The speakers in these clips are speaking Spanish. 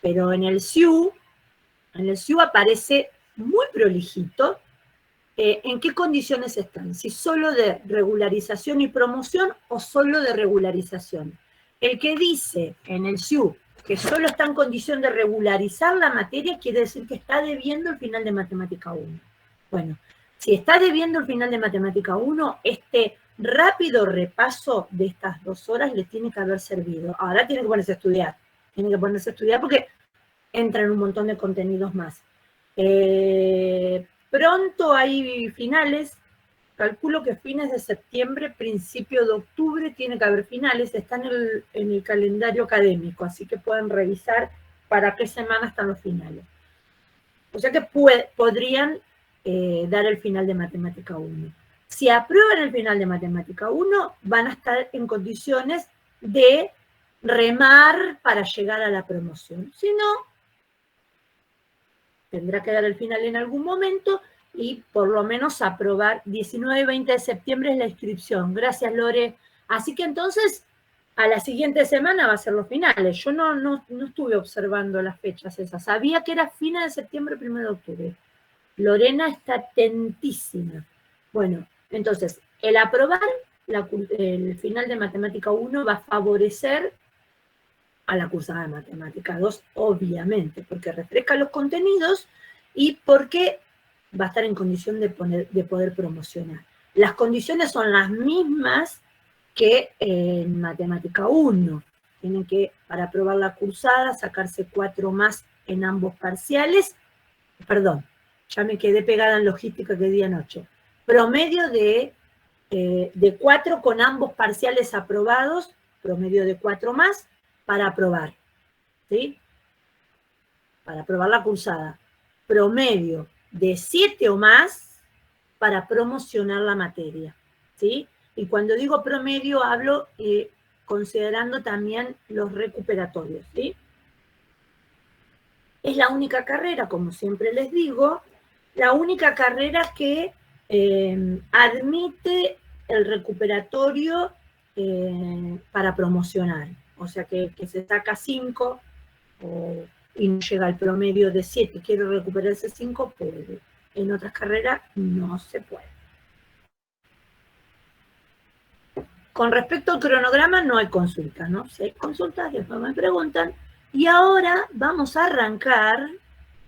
pero en el SIU aparece muy prolijito en qué condiciones están, si solo de regularización y promoción o solo de regularización. El que dice en el SIU que solo está en condición de regularizar la materia, quiere decir que está debiendo el final de Matemática 1. Bueno, si está debiendo el final de Matemática 1, este rápido repaso de estas 2 horas le tiene que haber servido. Ahora tiene que ponerse a estudiar. Tiene que ponerse a estudiar porque entran un montón de contenidos más. Pronto hay finales, calculo que fines de septiembre, principio de octubre, tiene que haber finales, está en el calendario académico, así que pueden revisar para qué semana están los finales. O sea que podrían dar el final de Matemática 1. Si aprueban el final de Matemática 1, van a estar en condiciones de remar para llegar a la promoción. Si no, tendrá que dar el final en algún momento y por lo menos aprobar. 19 y 20 de septiembre es la inscripción. Gracias, Lore. Así que entonces, a la siguiente semana va a ser los finales. Yo no estuve observando las fechas esas. Sabía que era fines de septiembre, 1 de octubre. Lorena está atentísima. Bueno, entonces, el aprobar el final de Matemática 1 va a favorecer a la cursada de Matemática 2, obviamente, porque refresca los contenidos y porque va a estar en condición de poder promocionar. Las condiciones son las mismas que en Matemática 1. Tienen que, para aprobar la cursada, sacarse 4 más en ambos parciales. Perdón, ya me quedé pegada en logística que di anoche. Promedio de 4 con ambos parciales aprobados, promedio de 4 más, para aprobar, ¿sí? Para aprobar la cursada. Promedio de 7 o más para promocionar la materia, ¿sí? Y cuando digo promedio hablo considerando también los recuperatorios, ¿sí? Es la única carrera, como siempre les digo, la única carrera que admite el recuperatorio para promocionar. O sea, que se saca 5 y no llega al promedio de 7, quiere recuperar ese 5, puede. En otras carreras no se puede. Con respecto al cronograma no hay consultas, ¿no? Si hay consultas, después me preguntan. Y ahora vamos a arrancar,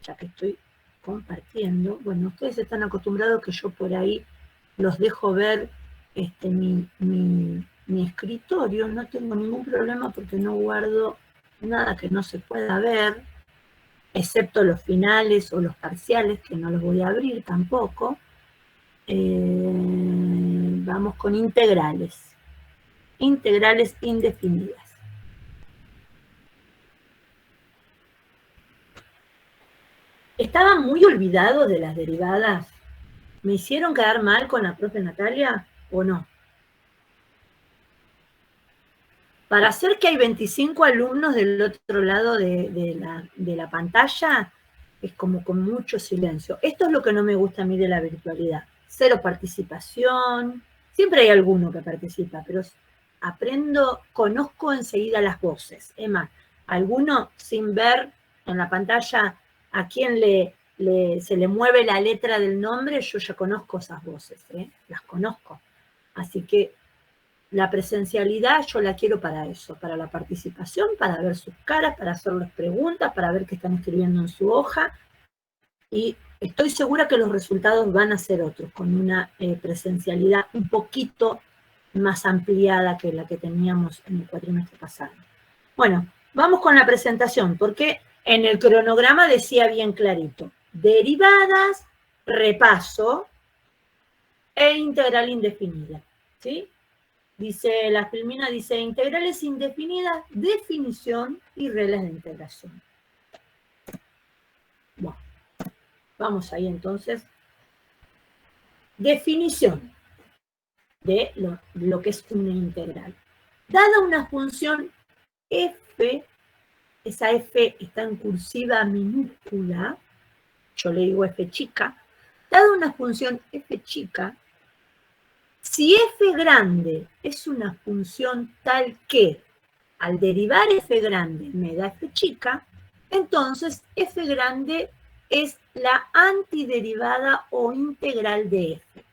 ya que estoy compartiendo, bueno, ustedes están acostumbrados que yo por ahí los dejo ver mi escritorio, no tengo ningún problema porque no guardo nada que no se pueda ver, excepto los finales o los parciales, que no los voy a abrir tampoco. Vamos con integrales. Integrales indefinidas. ¿Estaban muy olvidados de las derivadas? ¿Me hicieron quedar mal con la profe Natalia o no? Para hacer que hay 25 alumnos del otro lado de la pantalla, es como con mucho silencio. Esto es lo que no me gusta a mí de la virtualidad. Cero participación. Siempre hay alguno que participa, pero conozco enseguida las voces. Es más, alguno sin ver en la pantalla a quién se le mueve la letra del nombre, yo ya conozco esas voces, las conozco. Así que la presencialidad yo la quiero para eso, para la participación, para ver sus caras, para hacerles preguntas, para ver qué están escribiendo en su hoja. Y estoy segura que los resultados van a ser otros, con una presencialidad un poquito más ampliada que la que teníamos en el cuatrimestre pasado. Bueno, vamos con la presentación, porque en el cronograma decía bien clarito, derivadas, repaso e integral indefinida, ¿sí? Dice, la filmina dice, integrales indefinidas, definición y reglas de integración. Bueno, vamos ahí entonces. Definición de lo que es una integral. Dada una función f, esa f está en cursiva minúscula, yo le digo f chica, dada una función f chica, si f grande es una función tal que al derivar f grande me da f chica, entonces f grande es la antiderivada o integral de f.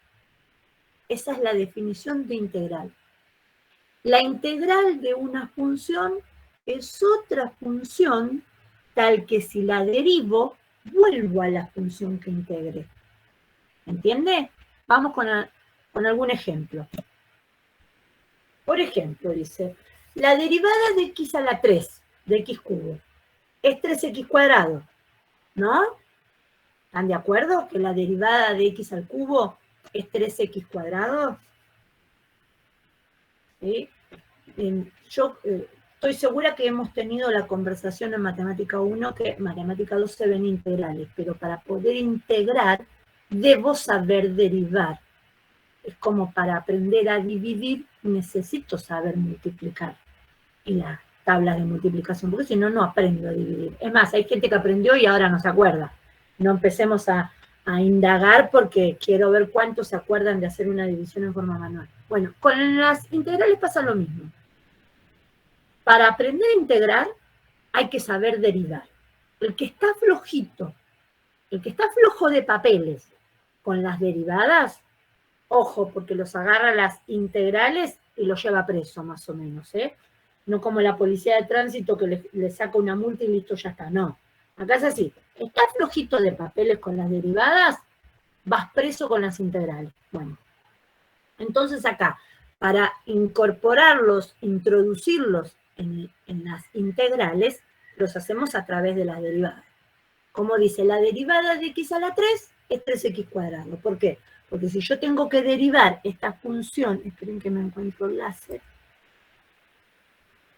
Esa es la definición de integral. La integral de una función es otra función tal que si la derivo, vuelvo a la función que integré. ¿Entiende? Vamos con algún ejemplo. Por ejemplo, dice, la derivada de x a la 3 de x cubo es 3x cuadrado, ¿no? ¿Están de acuerdo que la derivada de x al cubo es 3x cuadrado? ¿Sí? Yo estoy segura que hemos tenido la conversación en Matemática 1 que en Matemática 2 se ven integrales, pero para poder integrar debo saber derivar. Es como para aprender a dividir, necesito saber multiplicar. Y la tabla de multiplicación, porque si no, no aprendo a dividir. Es más, hay gente que aprendió y ahora no se acuerda. No empecemos a indagar porque quiero ver cuántos se acuerdan de hacer una división en forma manual. Bueno, con las integrales pasa lo mismo. Para aprender a integrar hay que saber derivar. El que está flojito, el que está flojo de papeles con las derivadas, ojo, porque los agarra las integrales y los lleva preso, más o menos, ¿eh? No como la policía de tránsito que le saca una multa y listo, ya está. No. Acá es así. Estás flojito de papeles con las derivadas, vas preso con las integrales. Bueno. Entonces acá, para incorporarlos, introducirlos en las integrales, los hacemos a través de las derivadas. Como dice, la derivada de x a la 3 es 3x cuadrado. ¿Por qué? Porque si yo tengo que derivar esta función, esperen que me encuentro el láser.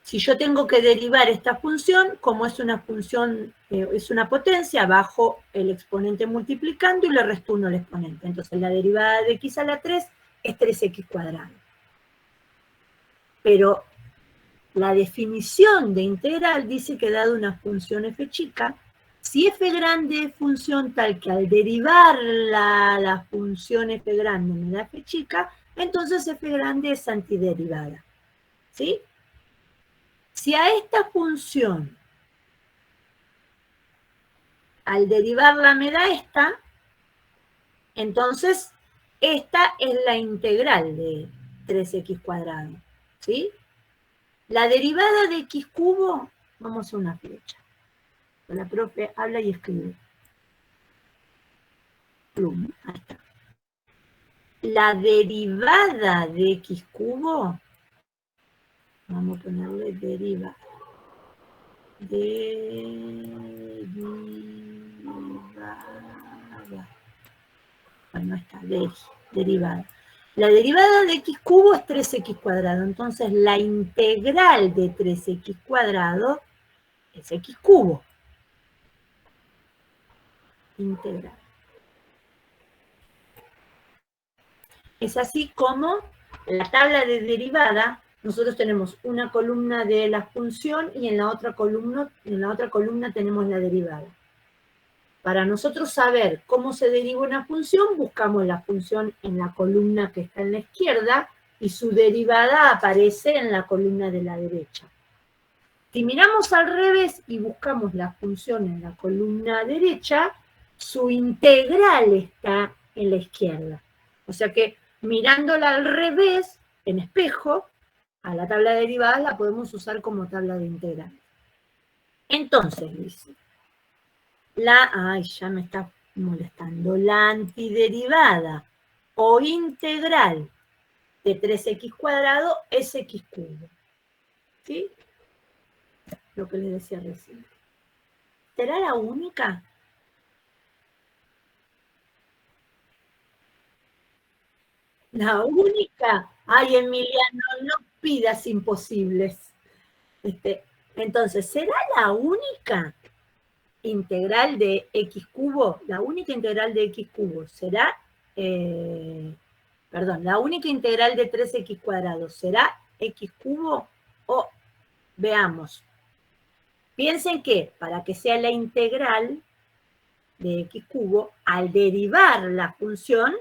Si yo tengo que derivar esta función, como es una función, es una potencia, bajo el exponente multiplicando y le resto 1 al exponente. Entonces la derivada de x a la 3 es 3x cuadrado. Pero la definición de integral dice que dado una función f chica, si f grande es función tal que al derivarla la función f grande me da f chica, entonces f grande es antiderivada. ¿Sí? Si a esta función, al derivarla me da esta, entonces esta es la integral de 3x cuadrado. ¿Sí? La derivada de x cubo, vamos a hacer una flecha. La profe habla y escribe. Plum, ahí está. La derivada de x cubo, vamos a ponerle derivada. Derivada. Bueno, está, derivada. La derivada de x cubo es 3x cuadrado, entonces la integral de 3x cuadrado es x cubo. Integral. Es así como la tabla de derivada, nosotros tenemos una columna de la función y en la otra columna tenemos la derivada. Para nosotros saber cómo se deriva una función, buscamos la función en la columna que está en la izquierda y su derivada aparece en la columna de la derecha. Si miramos al revés y buscamos la función en la columna derecha, su integral está en la izquierda. O sea que mirándola al revés, en espejo, a la tabla de derivadas la podemos usar como tabla de integral. Entonces, dice, ay, ya me está molestando, la antiderivada o integral de 3x cuadrado es x cubo. ¿Sí? Lo que les decía recién. ¿Será la única? La única. Ay, Emiliano, no pidas imposibles. Entonces, ¿será la única integral de x cubo? La única integral de x cubo será, la única integral de 3x cuadrado será x cubo o, veamos, piensen que para que sea la integral de x cubo, al derivar la función,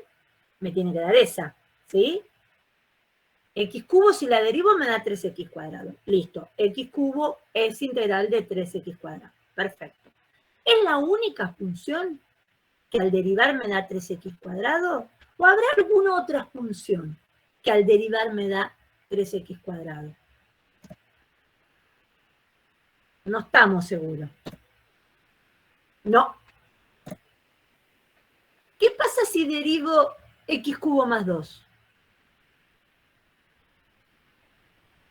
me tiene que dar esa, ¿sí? X cubo, si la derivo, me da 3x cuadrado. Listo. X cubo es integral de 3x cuadrado. Perfecto. ¿Es la única función que al derivar me da 3x cuadrado? ¿O habrá alguna otra función que al derivar me da 3x cuadrado? No estamos seguros. No. ¿Qué pasa si derivo x cubo más 2?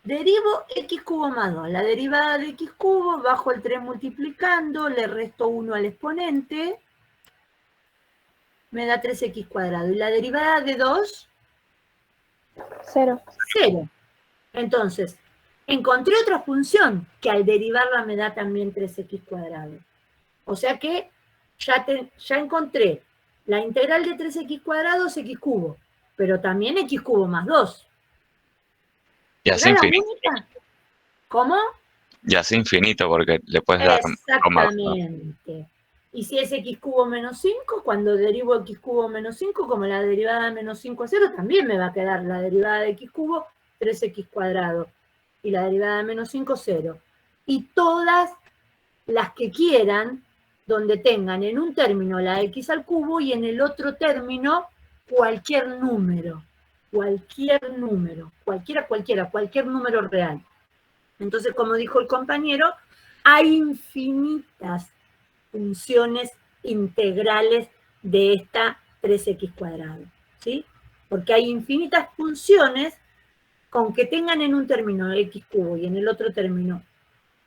Derivo x cubo más 2. La derivada de x cubo, bajo el 3 multiplicando, le resto 1 al exponente, me da 3x cuadrado. ¿Y la derivada de 2? 0. 0. Entonces, encontré otra función que al derivarla me da también 3x cuadrado. O sea que ya encontré la integral de 3x cuadrado es x cubo, pero también x cubo más 2. Ya es ¿Será la infinito. única? ¿Cómo? Ya es infinito porque le puedes dar coma. Exactamente. Y si es x cubo menos 5, cuando derivo x cubo menos 5, como la derivada de menos 5 es 0, también me va a quedar la derivada de x cubo 3x cuadrado. Y la derivada de menos 5, 0. Y todas las que quieran, donde tengan en un término la x al cubo y en el otro término cualquier número. Cualquier número. Cualquier número real. Entonces, como dijo el compañero, hay infinitas funciones integrales de esta 3x cuadrado, ¿sí? Porque hay infinitas funciones con que tengan en un término x cubo y en el otro término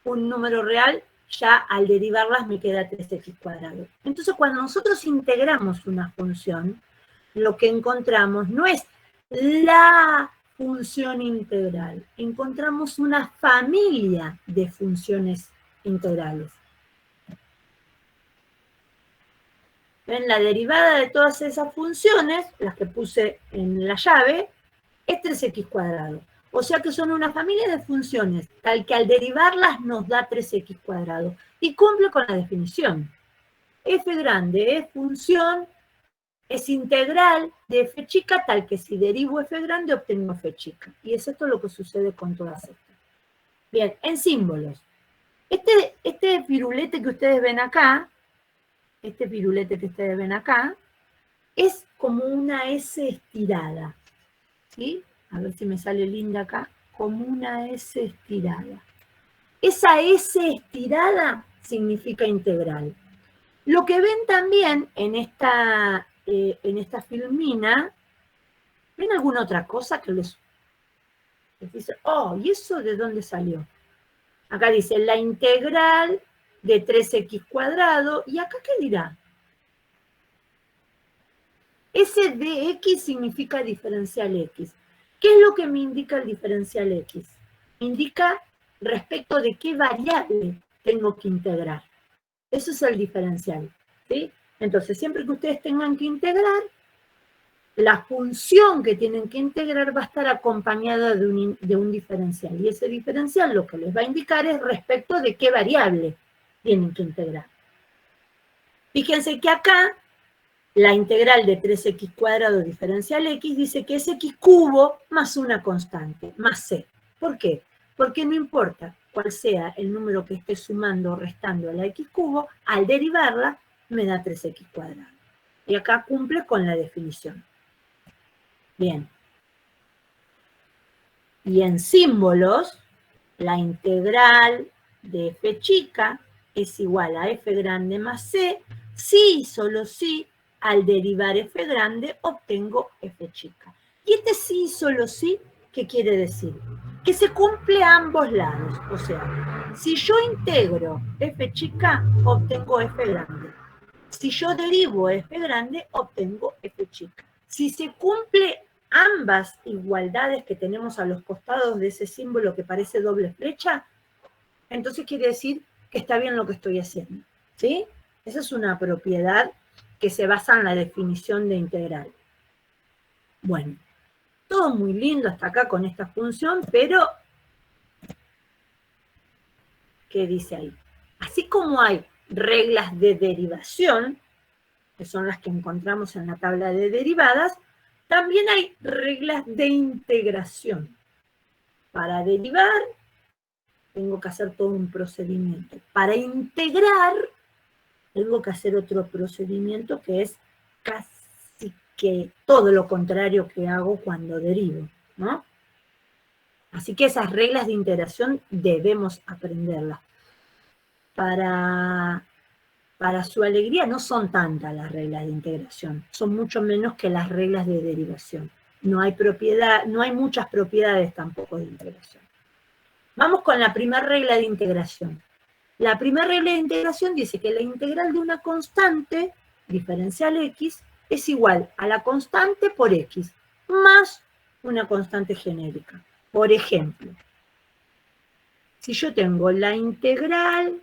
un número real, ya al derivarlas me queda 3x cuadrado. Entonces, cuando nosotros integramos una función, lo que encontramos no es la función integral, encontramos una familia de funciones integrales. ¿Ven? La derivada de todas esas funciones, las que puse en la llave, es 3x cuadrado. O sea que son una familia de funciones, tal que al derivarlas nos da 3x cuadrado. Y cumple con la definición. F grande es función, es integral de f chica, tal que si derivo f grande obtengo f chica. Y es esto lo que sucede con todas estas. Bien, en símbolos. Este pirulete que ustedes ven acá, es como una S estirada. ¿Sí? A ver si me sale linda acá, como una S estirada. Esa S estirada significa integral. Lo que ven también en esta filmina, ¿ven alguna otra cosa que les dice, oh, ¿y eso de dónde salió? Acá dice la integral de 3x cuadrado, ¿y acá qué dirá? Ese de x significa diferencial x. ¿Qué es lo que me indica el diferencial x? Me indica respecto de qué variable tengo que integrar. Eso es el diferencial, ¿sí? Entonces, siempre que ustedes tengan que integrar, la función que tienen que integrar va a estar acompañada de un diferencial. Y ese diferencial lo que les va a indicar es respecto de qué variable tienen que integrar. Fíjense que acá la integral de 3x cuadrado diferencial x dice que es x cubo más una constante, más c. ¿Por qué? Porque no importa cuál sea el número que esté sumando o restando a la x cubo, al derivarla me da 3x cuadrado. Y acá cumple con la definición. Bien. Y en símbolos, la integral de f chica es igual a f grande más c, si y solo si al derivar f grande obtengo f chica. Y este sí y solo sí, ¿qué quiere decir? Que se cumple a ambos lados. O sea, si yo integro f chica, obtengo f grande. Si yo derivo f grande, obtengo f chica. Si se cumple ambas igualdades que tenemos a los costados de ese símbolo que parece doble flecha, entonces quiere decir que está bien lo que estoy haciendo. ¿Sí? Esa es una propiedad que se basa en la definición de integral. Bueno, todo muy lindo hasta acá con esta función, pero ¿qué dice ahí? Así como hay reglas de derivación, que son las que encontramos en la tabla de derivadas, también hay reglas de integración. Para derivar, tengo que hacer todo un procedimiento. Para integrar, tengo que hacer otro procedimiento que es casi que todo lo contrario que hago cuando derivo, ¿no? Así que esas reglas de integración debemos aprenderlas. Para su alegría no son tantas las reglas de integración, son mucho menos que las reglas de derivación. No hay muchas propiedades tampoco de integración. Vamos con la primera regla de integración. La primera regla de integración dice que la integral de una constante diferencial x es igual a la constante por x más una constante genérica. Por ejemplo, si yo tengo la integral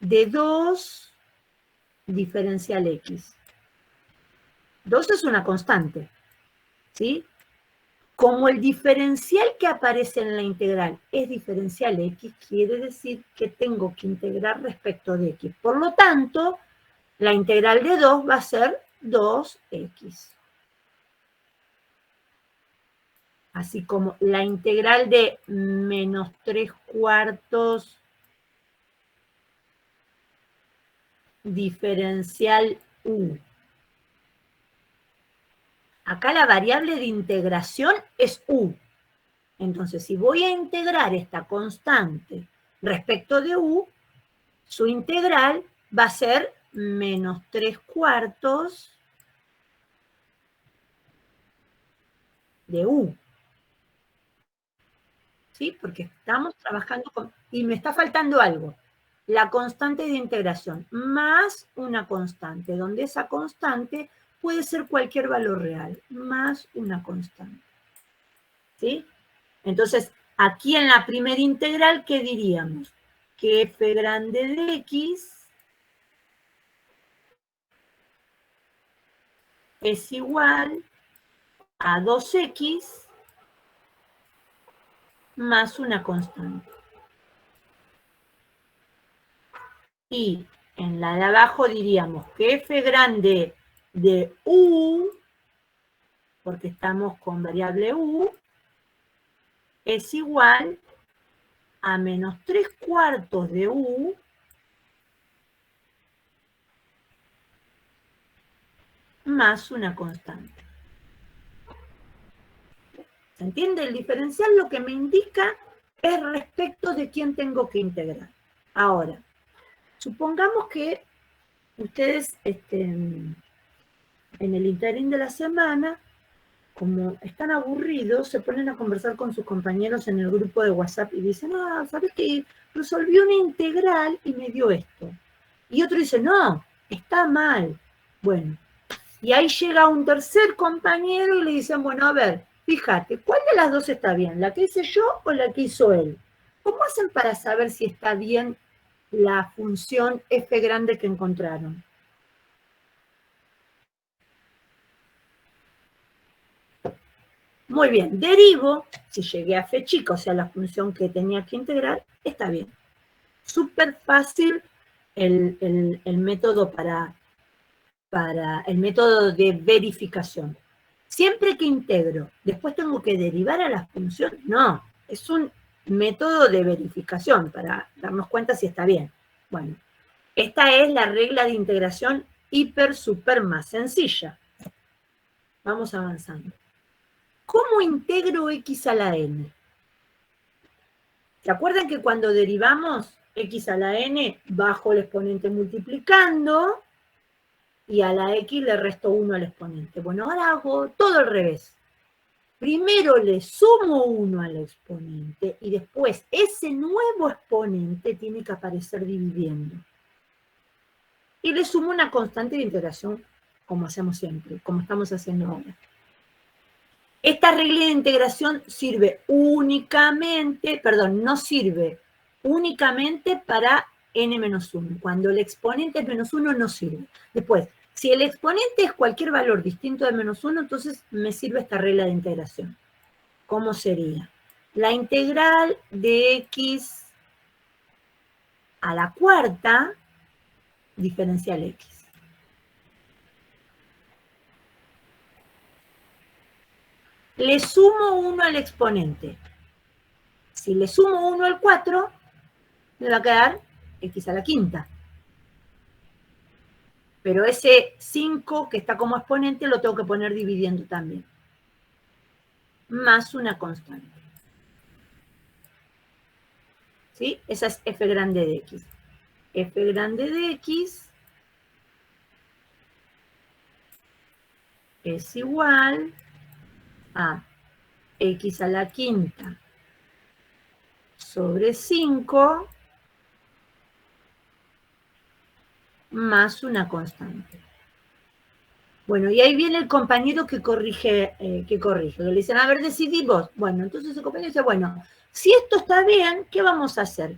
de 2 diferencial x. 2 es una constante, ¿sí? Como el diferencial que aparece en la integral es diferencial x, quiere decir que tengo que integrar respecto de x. Por lo tanto, la integral de 2 va a ser 2x. Así como la integral de menos 3/4 diferencial u. Acá la variable de integración es u. Entonces, si voy a integrar esta constante respecto de u, su integral va a ser menos 3/4 de u. ¿Sí? Porque estamos trabajando con... Y me está faltando algo. La constante de integración más una constante, donde esa constante puede ser cualquier valor real, más una constante. ¿Sí? Entonces, aquí en la primera integral, ¿qué diríamos? Que f grande de x es igual a 2x más una constante. Y en la de abajo diríamos que f grande de u, porque estamos con variable u, es igual a menos 3/4 de u más una constante. ¿Se entiende? El diferencial lo que me indica es respecto de quién tengo que integrar. Ahora, supongamos que ustedes en el interín de la semana, como están aburridos, se ponen a conversar con sus compañeros en el grupo de WhatsApp y dicen, ¿sabes qué? Resolví una integral y me dio esto. Y otro dice, no, está mal. Bueno, y ahí llega un tercer compañero y le dicen, bueno, a ver, fíjate, ¿cuál de las dos está bien? ¿La que hice yo o la que hizo él? ¿Cómo hacen para saber si está bien la función f grande que encontraron? Muy bien, derivo, si llegué a f chica, o sea, la función que tenía que integrar, está bien. Súper fácil el método el método de verificación. Siempre que integro, después tengo que derivar a las funciones. No, es un método de verificación para darnos cuenta si está bien. Bueno, esta es la regla de integración hiper, super más sencilla. Vamos avanzando. ¿Cómo integro x a la n? ¿Se acuerdan que cuando derivamos x a la n, bajo el exponente multiplicando, y a la x le resto 1 al exponente? Bueno, ahora hago todo al revés. Primero le sumo 1 al exponente, y después ese nuevo exponente tiene que aparecer dividiendo. Y le sumo una constante de integración, como hacemos siempre, como estamos haciendo ahora. Esta regla de integración sirve únicamente, perdón, no sirve únicamente para n-1. Cuando el exponente es -1 no sirve. Después, si el exponente es cualquier valor distinto de -1, entonces me sirve esta regla de integración. ¿Cómo sería? La integral de x a la cuarta diferencial x. Le sumo 1 al exponente. Si le sumo 1 al 4, me va a quedar x a la quinta. Pero ese 5 que está como exponente lo tengo que poner dividiendo también. Más una constante. ¿Sí? Esa es f grande de x. F grande de x es igual a x a la quinta sobre 5 más una constante. Bueno, y ahí viene el compañero que corrige, que le dicen, a ver, decidí vos. Bueno, entonces el compañero dice, bueno, si esto está bien, ¿qué vamos a hacer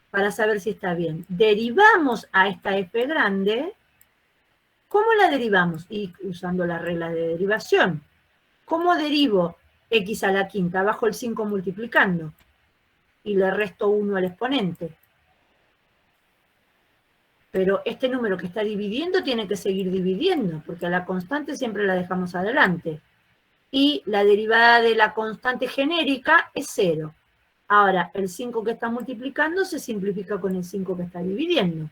para saber si está bien? Derivamos a esta f grande. ¿Cómo la derivamos? Y usando la regla de derivación. ¿Cómo derivo x a la quinta? Bajo el 5 multiplicando. Y le resto 1 al exponente. Pero este número que está dividiendo tiene que seguir dividiendo, porque a la constante siempre la dejamos adelante. Y la derivada de la constante genérica es 0. Ahora, el 5 que está multiplicando se simplifica con el 5 que está dividiendo.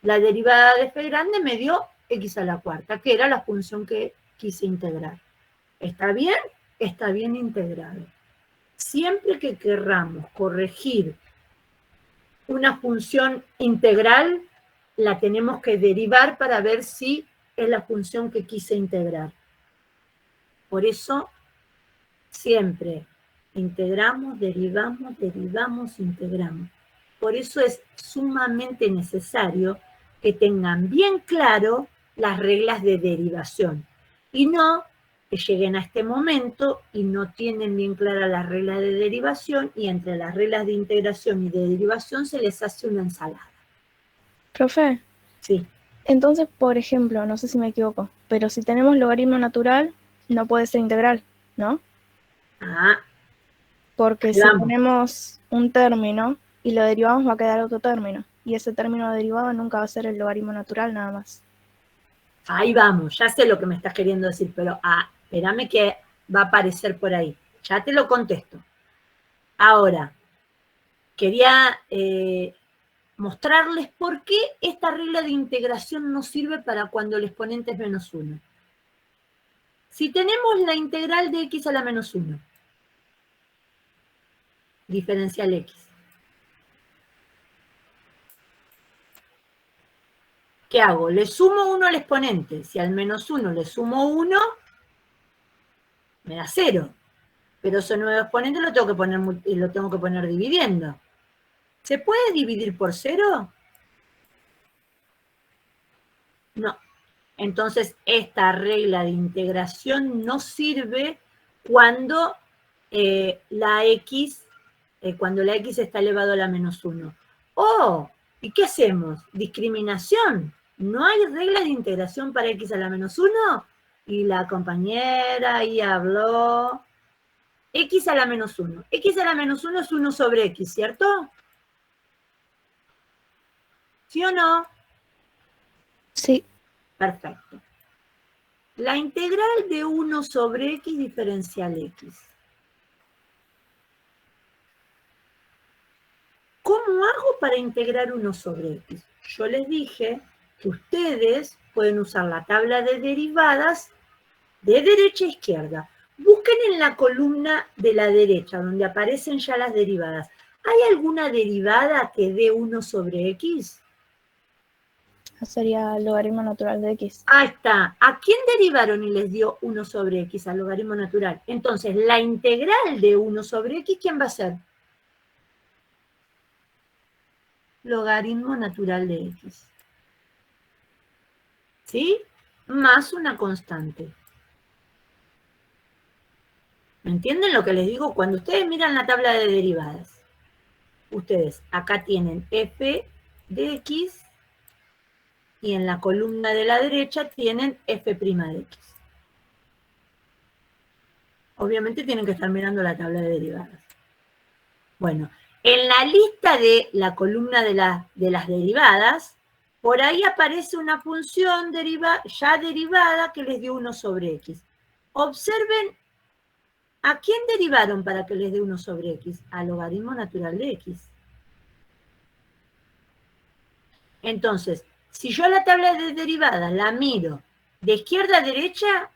La derivada de f grande me dio x a la cuarta, que era la función que quise integrar. ¿Está bien? Está bien integrado. Siempre que querramos corregir una función integral, la tenemos que derivar para ver si es la función que quise integrar. Por eso, siempre integramos, derivamos, integramos. Por eso es sumamente necesario que tengan bien claro las reglas de derivación. Y no que lleguen a este momento y no tienen bien claras las reglas de derivación y entre las reglas de integración y de derivación se les hace una ensalada. Profe. Sí. Entonces, por ejemplo, no sé si me equivoco, pero si tenemos logaritmo natural, no puede ser integral, ¿no? Ah. Porque si ponemos un término y lo derivamos va a quedar otro término. Y ese término derivado nunca va a ser el logaritmo natural nada más. Ahí vamos, ya sé lo que me estás queriendo decir, pero espérame que va a aparecer por ahí. Ya te lo contesto. Ahora, quería mostrarles por qué esta regla de integración no sirve para cuando el exponente es menos 1. Si tenemos la integral de x a la menos 1, diferencial x, ¿qué hago? Le sumo 1 al exponente. Si al menos 1 le sumo 1, me da 0. Pero ese nuevo exponente lo tengo que poner dividiendo. ¿Se puede dividir por 0? No. Entonces, esta regla de integración no sirve cuando la x está elevado a la menos 1. ¡Oh! ¿Y qué hacemos? ¿Discriminación? ¿No hay regla de integración para x a la menos 1? Y la compañera ahí habló. X a la menos 1. X a la menos 1 es 1 sobre x, ¿cierto? ¿Sí o no? Sí. Perfecto. La integral de 1 sobre x diferencial x. ¿Cómo hago para integrar 1 sobre x? Yo les dije que ustedes pueden usar la tabla de derivadas de derecha a izquierda. Busquen en la columna de la derecha, donde aparecen ya las derivadas. ¿Hay alguna derivada que dé 1 sobre x? Sería el logaritmo natural de x. Ahí está. ¿A quién derivaron y les dio 1 sobre x al logaritmo natural? Entonces, la integral de 1 sobre x, ¿quién va a ser? Logaritmo natural de x. ¿Sí? Más una constante. ¿Me entienden lo que les digo? Cuando ustedes miran la tabla de derivadas, ustedes acá tienen f de x y en la columna de la derecha tienen f' de x. Obviamente tienen que estar mirando la tabla de derivadas. Bueno, en la lista de la columna de las derivadas, por ahí aparece una función ya derivada que les dio 1 sobre x. Observen, ¿a quién derivaron para que les dé 1 sobre x? Al logaritmo natural de x. Entonces, si yo la tabla de derivadas la miro de izquierda a derecha,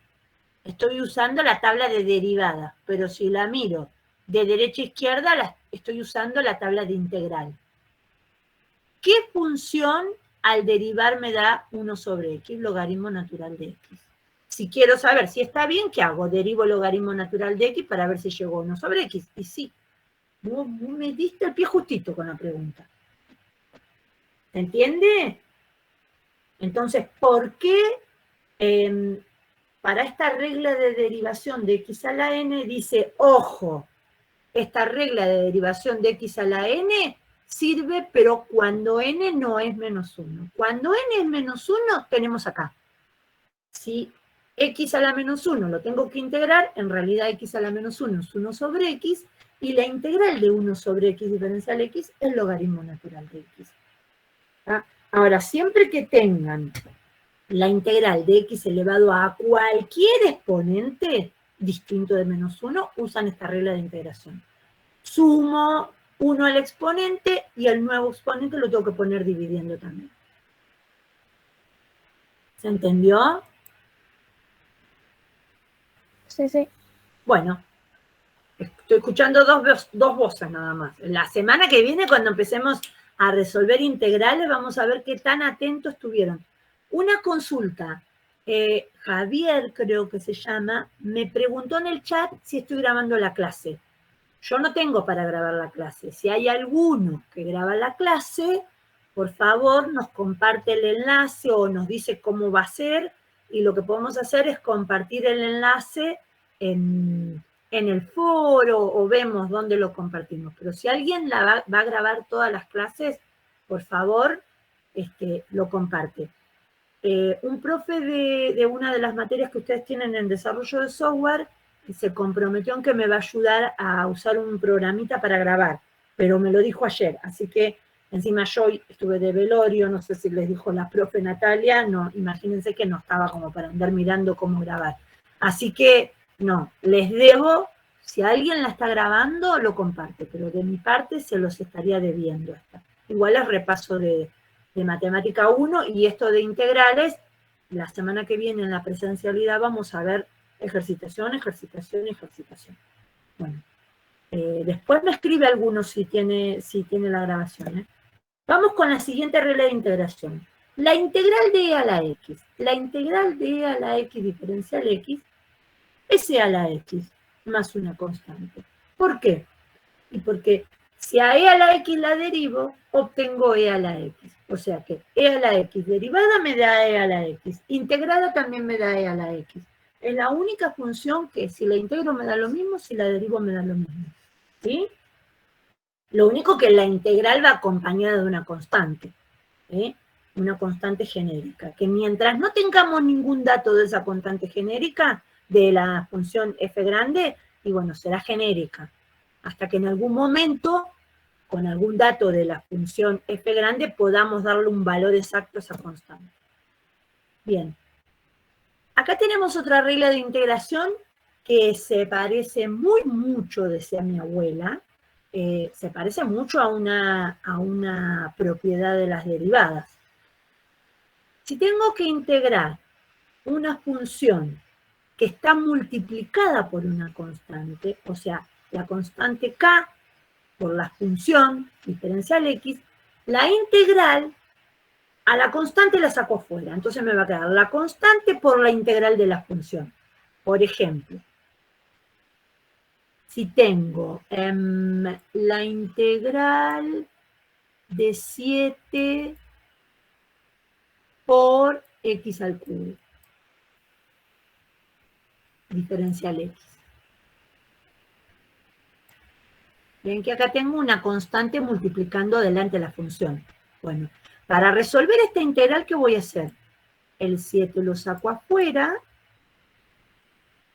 estoy usando la tabla de derivadas, pero si la miro de derecha a izquierda, estoy usando la tabla de integral. ¿Qué función al derivar me da 1 sobre x, logaritmo natural de x? Si quiero saber si está bien, ¿qué hago? Derivo el logaritmo natural de x para ver si llegó a 1 sobre x. Y sí, no me diste el pie justito con la pregunta. ¿Se entiende? Entonces, ¿por qué para esta regla de derivación de x a la n dice, ojo, esta regla de derivación de x a la n sirve, pero cuando n no es menos 1. Cuando n es menos 1, tenemos acá. Si x a la menos 1 lo tengo que integrar, en realidad x a la menos 1 es 1 sobre x, y la integral de 1 sobre x diferencial x es logaritmo natural de x. ¿Ah? Ahora, siempre que tengan la integral de x elevado a cualquier exponente distinto de menos 1, usan esta regla de integración. Sumo 1 al exponente y el nuevo exponente lo tengo que poner dividiendo también. ¿Se entendió? Sí, sí. Bueno, estoy escuchando dos voces nada más. La semana que viene, cuando empecemos a resolver integrales, vamos a ver qué tan atentos estuvieron. Una consulta. Javier, creo que se llama, me preguntó en el chat si estoy grabando la clase. Yo no tengo para grabar la clase. Si hay alguno que graba la clase, por favor nos comparte el enlace o nos dice cómo va a ser, y lo que podemos hacer es compartir el enlace en el foro o vemos dónde lo compartimos. Pero si alguien va a grabar todas las clases, por favor, lo comparte. Un profe de una de las materias que ustedes tienen en desarrollo de software se comprometió en que me va a ayudar a usar un programita para grabar, pero me lo dijo ayer, así que encima yo estuve de velorio, no sé si les dijo la profe Natalia, no, imagínense que no estaba como para andar mirando cómo grabar. Así que, no, les debo, si alguien la está grabando, lo comparte, pero de mi parte se los estaría debiendo. Igual es repaso de matemática 1 y esto de integrales, la semana que viene en la presencialidad vamos a ver ejercitación, ejercitación, ejercitación. Bueno, después me escribe alguno si tiene la grabación. Vamos con la siguiente regla de integración. La integral de e a la x. La integral de e a la x diferencial x es e a la x más una constante. ¿Por qué? Y porque si a e a la x la derivo, obtengo e a la x. O sea que e a la x derivada me da e a la x. Integrada también me da e a la x. Es la única función que si la integro me da lo mismo, si la derivo me da lo mismo. ¿Sí? Lo único que la integral va acompañada de una constante. ¿Sí? Una constante genérica. Que mientras no tengamos ningún dato de esa constante genérica, de la función f grande, y bueno, será genérica. Hasta que en algún momento, con algún dato de la función f grande, podamos darle un valor exacto a esa constante. Bien. Acá tenemos otra regla de integración que se parece mucho, decía mi abuela, se parece mucho a una propiedad de las derivadas. Si tengo que integrar una función que está multiplicada por una constante, o sea, la constante k por la función diferencial x, la integral a la constante la saco afuera. Entonces me va a quedar la constante por la integral de la función. Por ejemplo, si tengo la integral de 7 por x al cubo, diferencial x. Ven que acá tengo una constante multiplicando delante de la función. Bueno, para resolver esta integral, ¿qué voy a hacer? El 7 lo saco afuera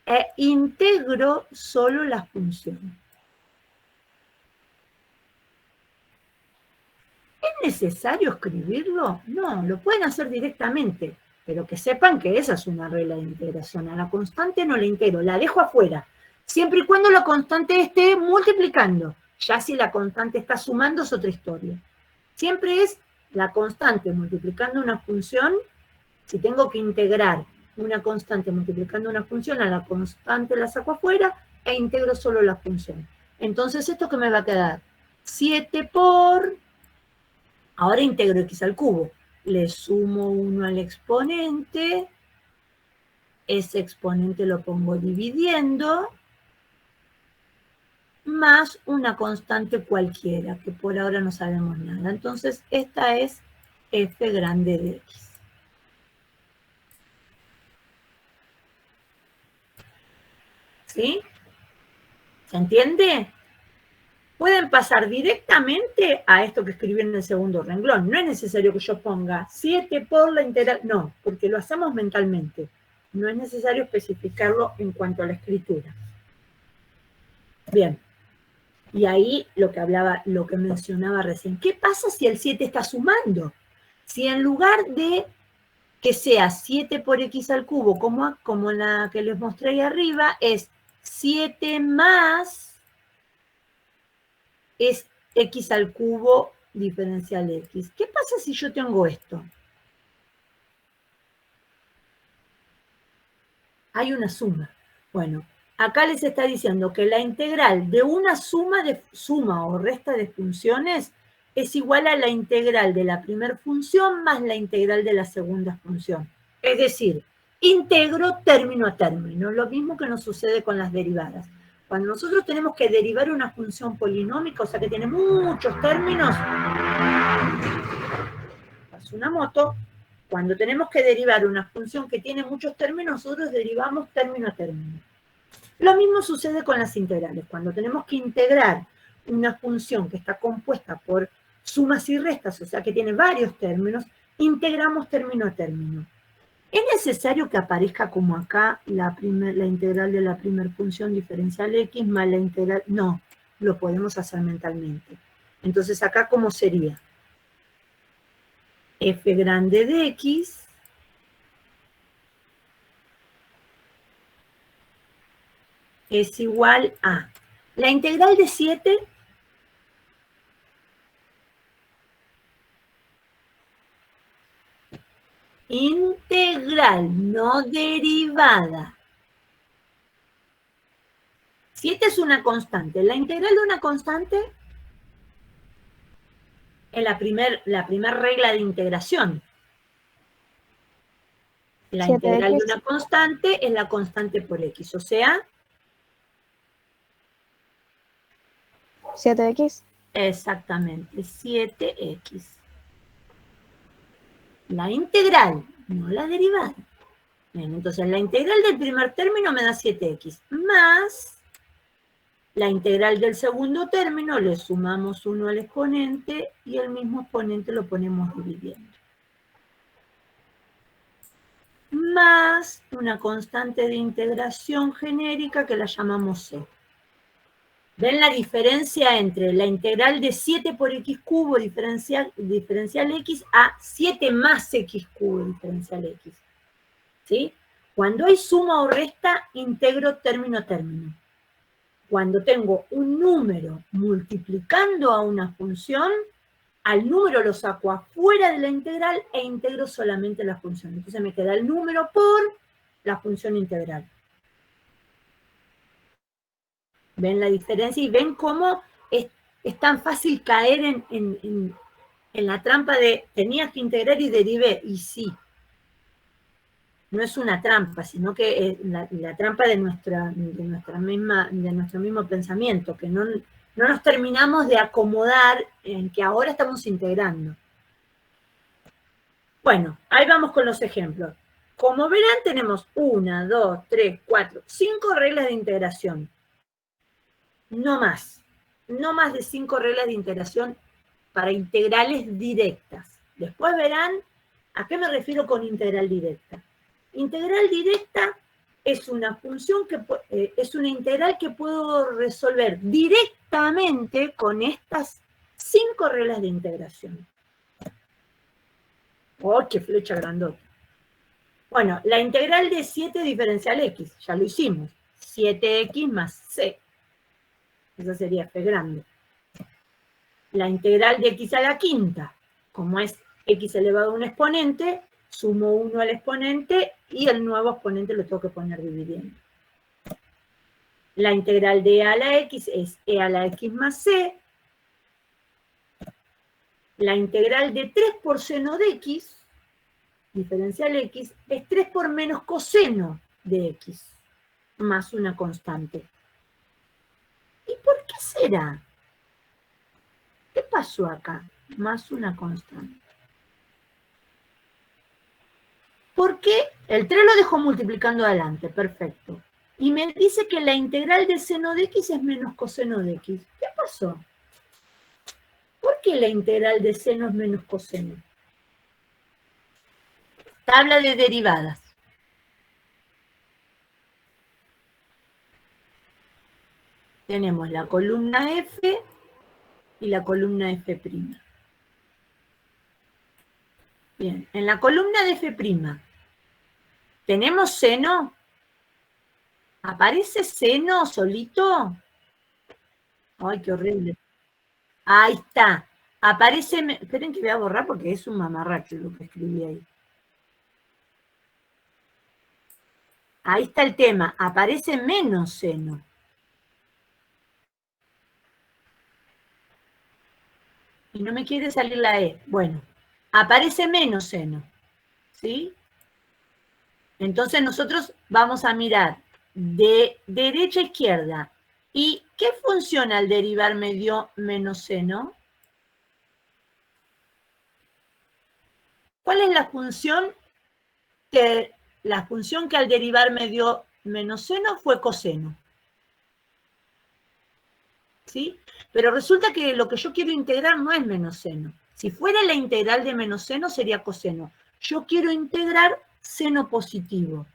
e integro solo la función. ¿Es necesario escribirlo? No, lo pueden hacer directamente, pero que sepan que esa es una regla de integración. A la constante no la integro, la dejo afuera, siempre y cuando la constante esté multiplicando. Ya si la constante está sumando es otra historia. Siempre es la constante multiplicando una función, si tengo que integrar una constante multiplicando una función, a la constante la saco afuera e integro solo la función. Entonces, ¿esto qué me va a quedar? 7 por... Ahora integro x al cubo. Le sumo 1 al exponente. Ese exponente lo pongo dividiendo. Más una constante cualquiera, que por ahora no sabemos nada. Entonces, esta es f grande de x. ¿Sí? ¿Se entiende? Pueden pasar directamente a esto que escribí en el segundo renglón. No es necesario que yo ponga 7 por la integral. No, porque lo hacemos mentalmente. No es necesario especificarlo en cuanto a la escritura. Bien. Y ahí lo que mencionaba recién. ¿Qué pasa si el 7 está sumando? Si en lugar de que sea 7 por x al cubo, como la que les mostré ahí arriba, es 7 más es x al cubo diferencial de x. ¿Qué pasa si yo tengo esto? Hay una suma. Bueno, acá les está diciendo que la integral de una suma o resta de funciones es igual a la integral de la primera función más la integral de la segunda función. Es decir, integro término a término, lo mismo que nos sucede con las derivadas. Cuando nosotros tenemos que derivar una función polinómica, o sea que tiene muchos términos, pasa una moto, cuando tenemos que derivar una función que tiene muchos términos, nosotros derivamos término a término. Lo mismo sucede con las integrales. Cuando tenemos que integrar una función que está compuesta por sumas y restas, o sea que tiene varios términos, integramos término a término. ¿Es necesario que aparezca como acá la integral de la primera función diferencial x más la integral? No, lo podemos hacer mentalmente. Entonces acá, ¿cómo sería? F grande de x es igual a la integral de 7 integral, no derivada. 7 es una constante. La integral de una constante es la primera regla de integración. La integral de una constante es la constante por x, o sea... 7x. Exactamente, 7x. La integral, no la derivada. Bien, entonces la integral del primer término me da 7x, más la integral del segundo término, le sumamos 1 al exponente y el mismo exponente lo ponemos dividiendo. Más una constante de integración genérica que la llamamos c. ¿Ven la diferencia entre la integral de 7 por x cubo diferencial x a 7 más x cubo diferencial x? ¿Sí? Cuando hay suma o resta, integro término a término. Cuando tengo un número multiplicando a una función, al número lo saco afuera de la integral e integro solamente la función. Entonces me queda el número por la función integral. ¿Ven la diferencia? Y ven cómo es tan fácil caer en la trampa de tenías que integrar y derivé. Y sí, no es una trampa, sino que es la trampa de nuestro mismo pensamiento, que no nos terminamos de acomodar en que ahora estamos integrando. Bueno, ahí vamos con los ejemplos. Como verán, tenemos 1, 2, 3, 4, 5 reglas de integración. No más. No más de 5 reglas de integración para integrales directas. Después verán a qué me refiero con integral directa. Integral directa es una función es una integral que puedo resolver directamente con estas 5 reglas de integración. ¡Oh, qué flecha grandota! Bueno, la integral de 7 diferencial x, ya lo hicimos. 7x más c. Esa sería f grande. La integral de x a la quinta, como es x elevado a un exponente, sumo 1 al exponente y el nuevo exponente lo tengo que poner dividiendo. La integral de e a la x es e a la x más c. La integral de 3 por seno de x, diferencial x, es 3 por menos coseno de x, más una constante. ¿Y por qué será? ¿Qué pasó acá? Más una constante. Porque el 3 lo dejo multiplicando adelante, perfecto. Y me dice que la integral de seno de x es menos coseno de x. ¿Qué pasó? ¿Por qué la integral de seno es menos coseno? Tabla de derivadas. Tenemos la columna F y la columna F'. Bien, en la columna de F', ¿tenemos seno? ¿Aparece seno solito? Ay, qué horrible. Ahí está. Aparece, esperen que voy a borrar porque es un mamarracho lo que escribí ahí. Ahí está el tema. Aparece menos seno. Y no me quiere salir la E. Bueno, aparece menos seno. ¿Sí? Entonces nosotros vamos a mirar de derecha a izquierda. ¿Y qué función al derivar me dio menos seno? ¿Cuál es la función que al derivar me dio menos seno fue coseno? ¿Sí? Pero resulta que lo que yo quiero integrar no es menos seno. Si fuera la integral de menos seno sería coseno. Yo quiero integrar seno positivo.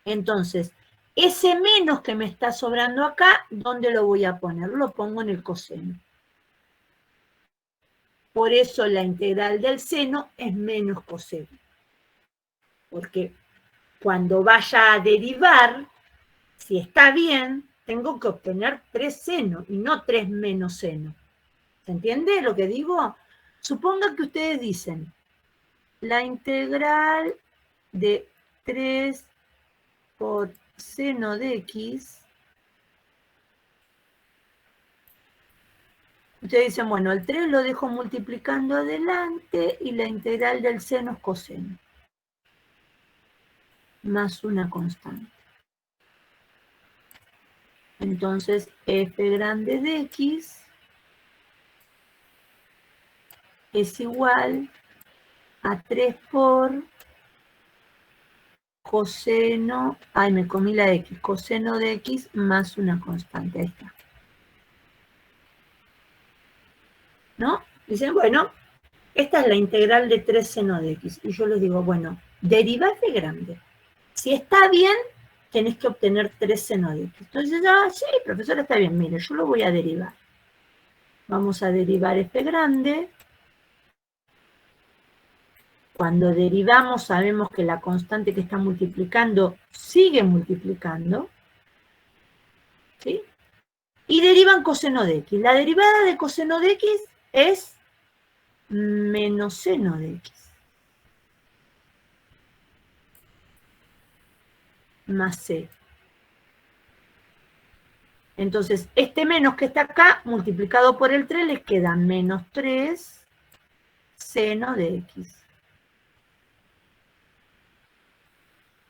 Entonces, ese menos que me está sobrando acá, ¿dónde lo voy a poner? Lo pongo en el coseno. Por eso la integral del seno es menos coseno. Porque cuando vaya a derivar, si está bien, tengo que obtener 3 seno y no 3 menos seno. ¿Se entiende lo que digo? Suponga que ustedes dicen, la integral de 3 por seno de x, ustedes dicen, bueno, el 3 lo dejo multiplicando adelante y la integral del seno es coseno, más una constante. Entonces, f grande de x es igual a 3 por coseno, ay, me comí la x, coseno de x más una constante, ahí está. ¿No? Dicen, bueno, esta es la integral de 3 seno de x. Y yo les digo, bueno, deriva f grande. Si está bien, tenés que obtener 3 seno de x. Entonces, sí, profesor, está bien, mire, yo lo voy a derivar. Vamos a derivar f grande. Cuando derivamos sabemos que la constante que está multiplicando sigue multiplicando. ¿Sí? Y derivan coseno de x. La derivada de coseno de x es menos seno de x. Más c. Entonces, este menos que está acá, multiplicado por el 3, les queda menos 3 seno de x.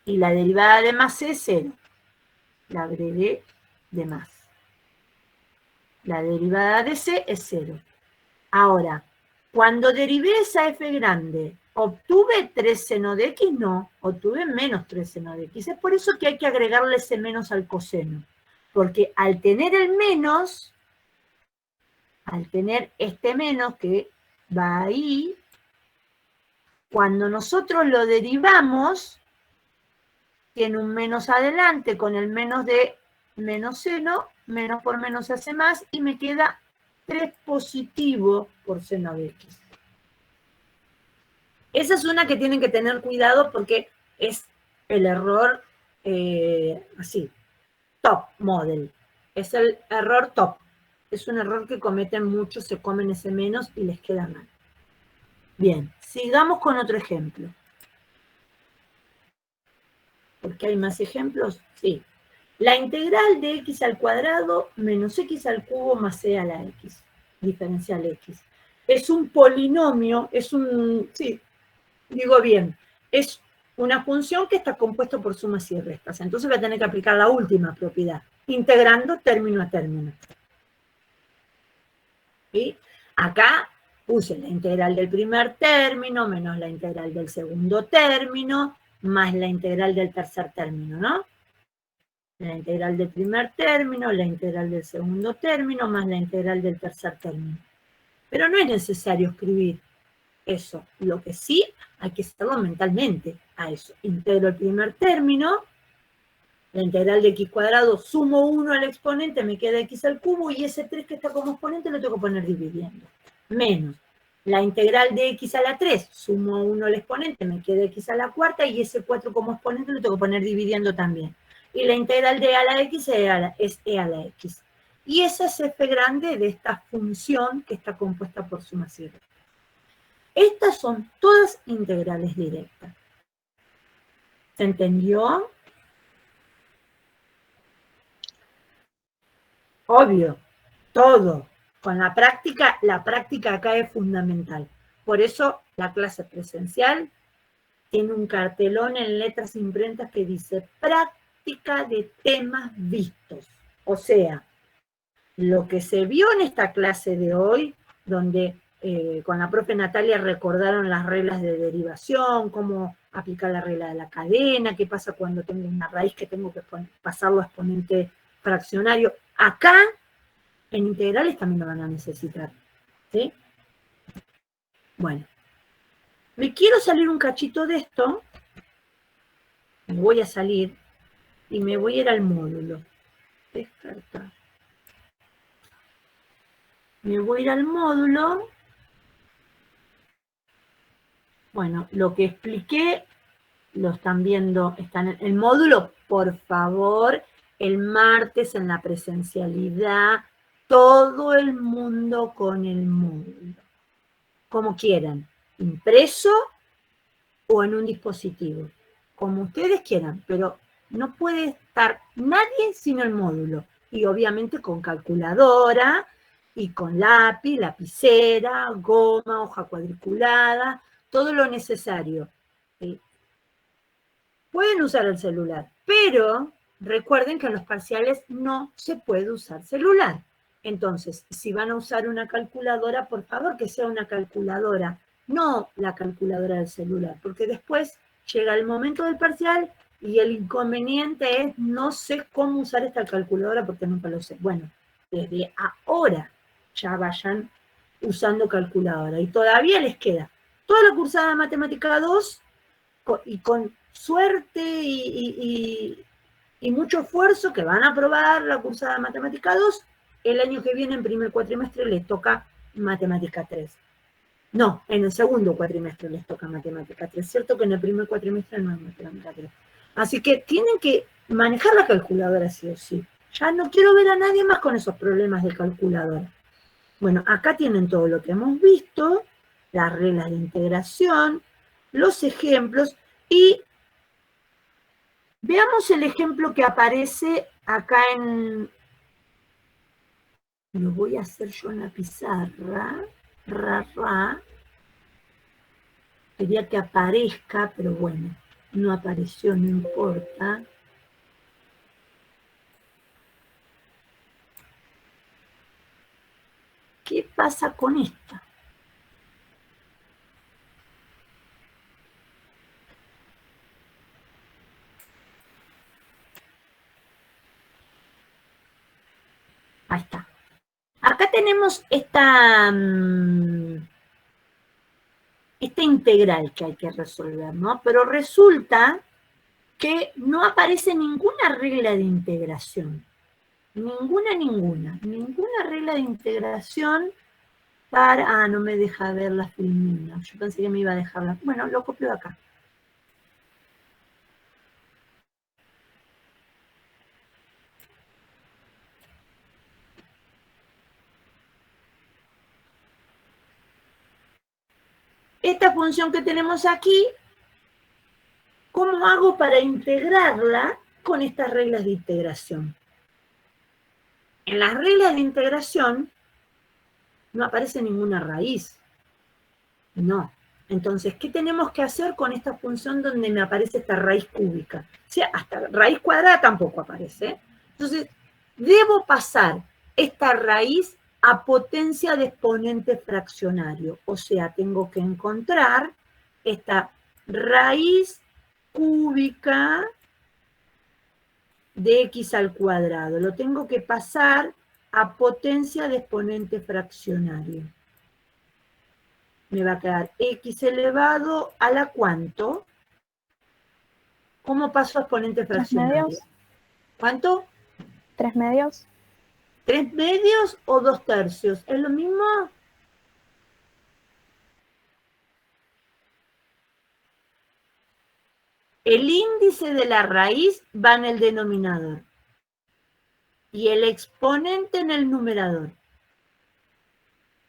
Y la derivada de más c es 0. La agregué de más. La derivada de c es 0. Ahora, cuando derivé esa f grande, ¿obtuve 3 seno de x? No, obtuve menos 3 seno de x. Es por eso que hay que agregarle ese menos al coseno. Porque al tener el menos, al tener este menos que va ahí, cuando nosotros lo derivamos, tiene un menos adelante con el menos de menos seno, menos por menos hace más, y me queda 3 positivo por seno de x. Esa es una que tienen que tener cuidado porque es el error así, top model. Es el error top. Es un error que cometen muchos, se comen ese menos y les queda mal. Bien, sigamos con otro ejemplo. ¿Porque hay más ejemplos? Sí. La integral de x al cuadrado menos x al cubo más c a la x, diferencial x. Es un polinomio, sí, digo bien, es una función que está compuesta por sumas y restas. Entonces voy a tener que aplicar la última propiedad, integrando término a término. ¿Sí? Acá puse la integral del primer término menos la integral del segundo término más la integral del tercer término, ¿no? La integral del primer término, la integral del segundo término, más la integral del tercer término. Pero no es necesario escribir eso. Lo que sí hay que hacerlo mentalmente a eso. Integro el primer término, la integral de x cuadrado, sumo 1 al exponente, me queda x al cubo, y ese 3 que está como exponente lo tengo que poner dividiendo. Menos la integral de x a la 3, sumo 1 al exponente, me queda x a la cuarta, y ese 4 como exponente lo tengo que poner dividiendo también. Y la integral de a la x es e a la x. Y esa es f grande de esta función que está compuesta por sumas y restas. Estas son todas integrales directas. ¿Se entendió? Obvio, todo. Con la práctica acá es fundamental. Por eso la clase presencial tiene un cartelón en letras imprentas que dice práctica de temas vistos. O sea, lo que se vio en esta clase de hoy, donde con la profe Natalia recordaron las reglas de derivación, cómo aplicar la regla de la cadena, qué pasa cuando tengo una raíz que tengo que pasarlo a exponente fraccionario. Acá, en integrales también lo van a necesitar. ¿Sí? Bueno, me quiero salir un cachito de esto, me voy a salir y me voy a ir al módulo. Descartar. Me voy a ir al módulo. Bueno, lo que expliqué lo están viendo, están en el módulo, por favor, el martes en la presencialidad, todo el mundo con el módulo, como quieran, impreso o en un dispositivo, como ustedes quieran, pero no puede estar nadie sin el módulo, y obviamente con calculadora, y con lápiz, lapicera, goma, hoja cuadriculada, todo lo necesario. ¿Sí? Pueden usar el celular, pero recuerden que en los parciales no se puede usar celular. Entonces, si van a usar una calculadora, por favor que sea una calculadora, no la calculadora del celular, porque después llega el momento del parcial y el inconveniente es no sé cómo usar esta calculadora porque nunca lo sé. Bueno, desde ahora ya vayan usando calculadora y todavía les queda toda la cursada de Matemática 2 y con suerte y mucho esfuerzo que van a aprobar la cursada de Matemática 2, el año que viene en primer cuatrimestre les toca Matemática 3. No, en el segundo cuatrimestre les toca Matemática 3. Cierto que en el primer cuatrimestre no hay Matemática 3. Así que tienen que manejar la calculadora sí o sí. Ya no quiero ver a nadie más con esos problemas de calculadora. Bueno, acá tienen todo lo que hemos visto, las reglas de integración, los ejemplos, y veamos el ejemplo que aparece acá en... Lo voy a hacer yo en la pizarra. Quería que aparezca, pero bueno, no apareció, no importa. ¿Qué pasa con esta? Ahí está. Acá tenemos esta integral que hay que resolver, ¿no? Pero resulta que no aparece ninguna regla de integración. Ninguna regla de integración para... Ah, no me deja ver la filmina. Yo pensé que me iba a dejar la... Bueno, lo copio acá. esta función que tenemos aquí, ¿cómo hago para integrarla con estas reglas de integración? En las reglas de integración no aparece ninguna raíz. No. Entonces, ¿qué tenemos que hacer con esta función donde me aparece esta raíz cúbica? O sea, hasta raíz cuadrada tampoco aparece. Entonces, debo pasar esta raíz a potencia de exponente fraccionario. O sea, tengo que encontrar esta raíz cúbica de x al cuadrado. Lo tengo que pasar a potencia de exponente fraccionario. Me va a quedar x elevado a la ¿cuánto? ¿Cómo paso a exponente fraccionario? 3 medios. ¿Cuánto? 3 medios. 3 medios o 2 tercios. ¿Es lo mismo? El índice de la raíz va en el denominador y el exponente en el numerador.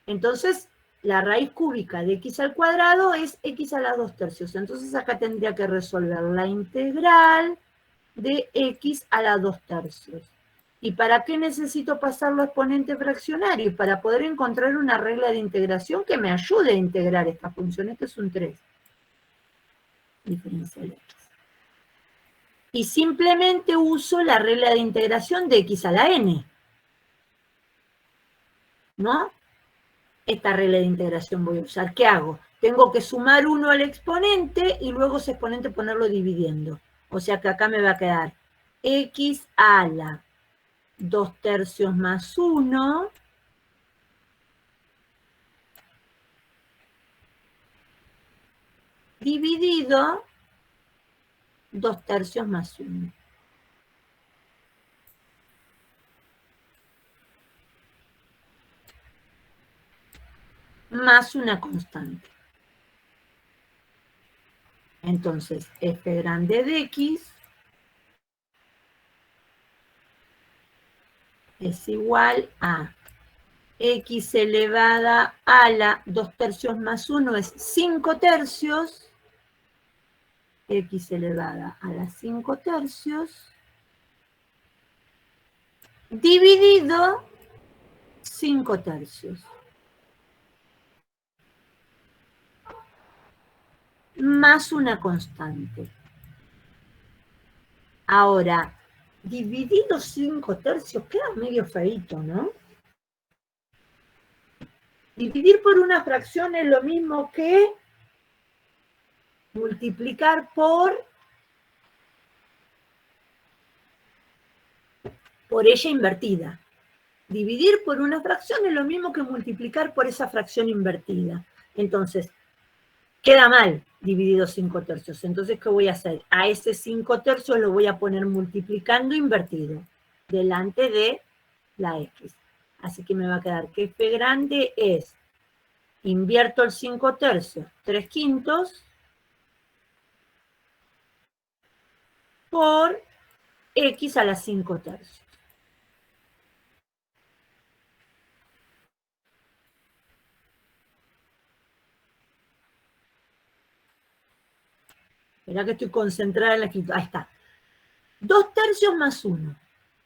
Entonces, la raíz cúbica de x al cuadrado es x a la 2 tercios. Entonces acá tendría que resolver la integral de x a la 2 tercios. ¿Y para qué necesito pasarlo a exponente fraccionario? Para poder encontrar una regla de integración que me ayude a integrar esta función. Este es un 3. Diferencial x. Y simplemente uso la regla de integración de x a la n. ¿No? Esta regla de integración voy a usar. ¿Qué hago? Tengo que sumar 1 al exponente y luego ese exponente ponerlo dividiendo. O sea que acá me va a quedar x a la 2 tercios más 1 dividido 2 tercios más 1. Más una constante. Entonces, f grande de x es igual a x elevada a la 2 tercios más 1 es 5 tercios. X elevada a la 5 tercios dividido 5 tercios. Más una constante. Ahora, dividido 5 tercios queda medio feíto, ¿no? Dividir por una fracción es lo mismo que multiplicar por ella invertida. Dividir por una fracción es lo mismo que multiplicar por esa fracción invertida. Entonces, queda mal dividido 5 tercios. Entonces, ¿qué voy a hacer? A ese 5 tercios lo voy a poner multiplicando invertido, delante de la x. Así que me va a quedar que f grande es, invierto el 5 tercios, 3 quintos, por x a la 5 tercios. Mirá que estoy concentrada en la escritura. Ahí está. 2 tercios más 1.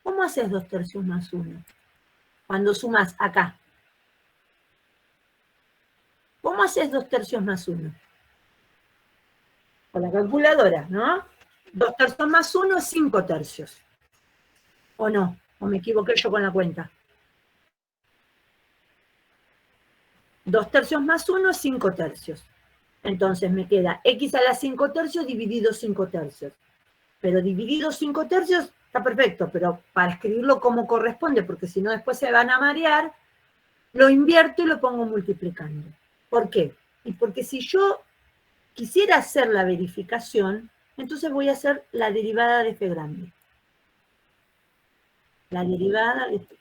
¿Cómo haces 2 tercios más 1? Cuando sumas acá. ¿Cómo haces 2 tercios más 1? Con la calculadora, ¿no? 2 tercios más 1 es 5 tercios. ¿O no? ¿O me equivoqué yo con la cuenta? 2 tercios más 1 es 5 tercios. Entonces me queda x a la 5 tercios dividido 5 tercios. Pero dividido 5 tercios está perfecto, pero para escribirlo como corresponde, porque si no después se van a marear, lo invierto y lo pongo multiplicando. ¿Por qué? Y porque si yo quisiera hacer la verificación, entonces voy a hacer la derivada de f grande. La derivada de f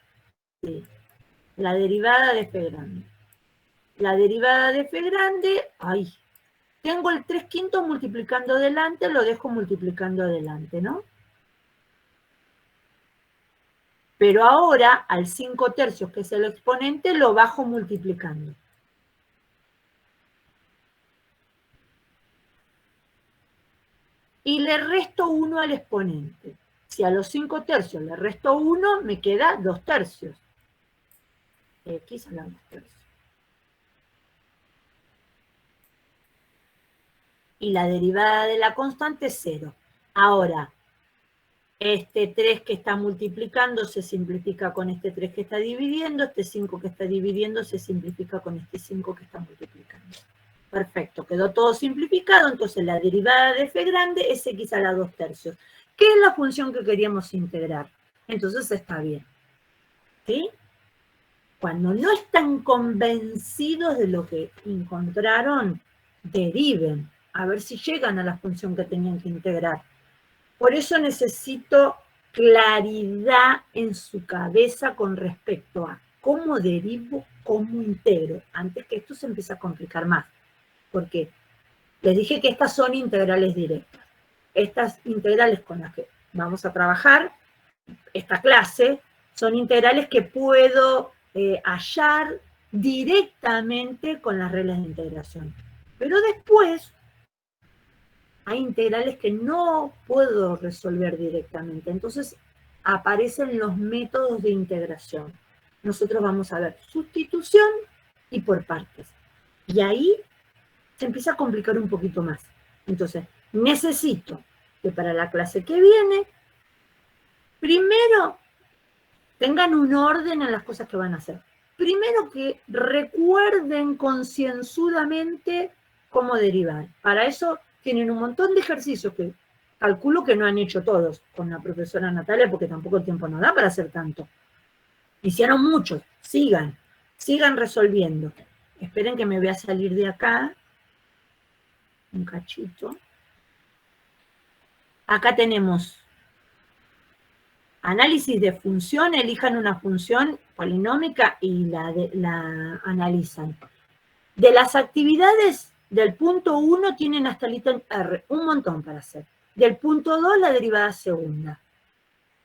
grande. La derivada de f grande, ay, tengo el 3 quintos multiplicando adelante, lo dejo multiplicando adelante, ¿no? Pero ahora, al 5 tercios, que es el exponente, lo bajo multiplicando. y le resto 1 al exponente. Si a los 5 tercios le resto 1, me queda 2 tercios. X a la 2 tercios. Y la derivada de la constante es 0. Ahora, este 3 que está multiplicando se simplifica con este 3 que está dividiendo, este 5 que está dividiendo se simplifica con este 5 que está multiplicando. Perfecto, quedó todo simplificado, entonces la derivada de f grande es x a la 2 tercios, que es la función que queríamos integrar. Entonces está bien. ¿Sí? Cuando no están convencidos de lo que encontraron, deriven, a ver si llegan a la función que tenían que integrar. Por eso necesito claridad en su cabeza con respecto a cómo derivo, cómo integro, antes que esto se empiece a complicar más. Porque les dije que estas son integrales directas. Estas integrales con las que vamos a trabajar, esta clase, son integrales que puedo hallar directamente con las reglas de integración. Pero después hay integrales que no puedo resolver directamente. Entonces aparecen los métodos de integración. Nosotros vamos a ver sustitución y por partes. Y ahí se empieza a complicar un poquito más. Entonces, necesito que para la clase que viene, primero tengan un orden en las cosas que van a hacer. Primero que recuerden concienzudamente cómo derivar. Para eso tienen un montón de ejercicios que calculo que no han hecho todos con la profesora Natalia, porque tampoco el tiempo no da para hacer tanto. Hicieron muchos. Sigan resolviendo. Esperen que me voy a salir de acá. Un cachito. Acá tenemos análisis de función, elijan una función polinómica y la analizan. De las actividades del punto 1 tienen hasta el ítem R, un montón para hacer. Del punto 2 la derivada segunda.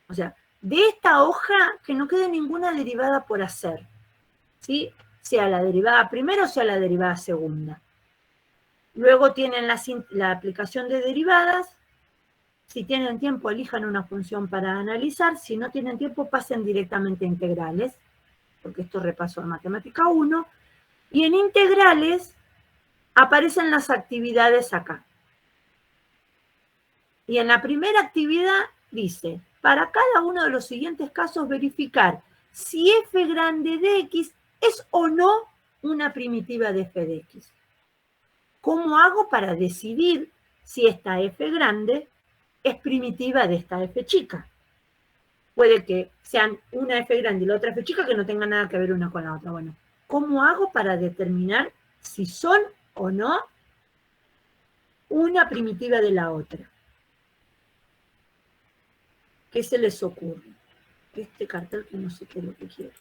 O sea, de esta hoja que no quede ninguna derivada por hacer. ¿Sí? Sea la derivada primera o sea la derivada segunda. Luego tienen la aplicación de derivadas. Si tienen tiempo, elijan una función para analizar. Si no tienen tiempo, pasen directamente a integrales, porque esto repaso de matemática 1. Y en integrales aparecen las actividades acá. Y en la primera actividad dice, para cada uno de los siguientes casos, verificar si f grande de x es o no una primitiva de f de x. ¿Cómo hago para decidir si esta f grande es primitiva de esta f chica? Puede que sean una f grande y la otra f chica que no tengan nada que ver una con la otra. Bueno, ¿cómo hago para determinar si son o no una primitiva de la otra? ¿Qué se les ocurre? Este cartel que no sé qué es lo que quiero.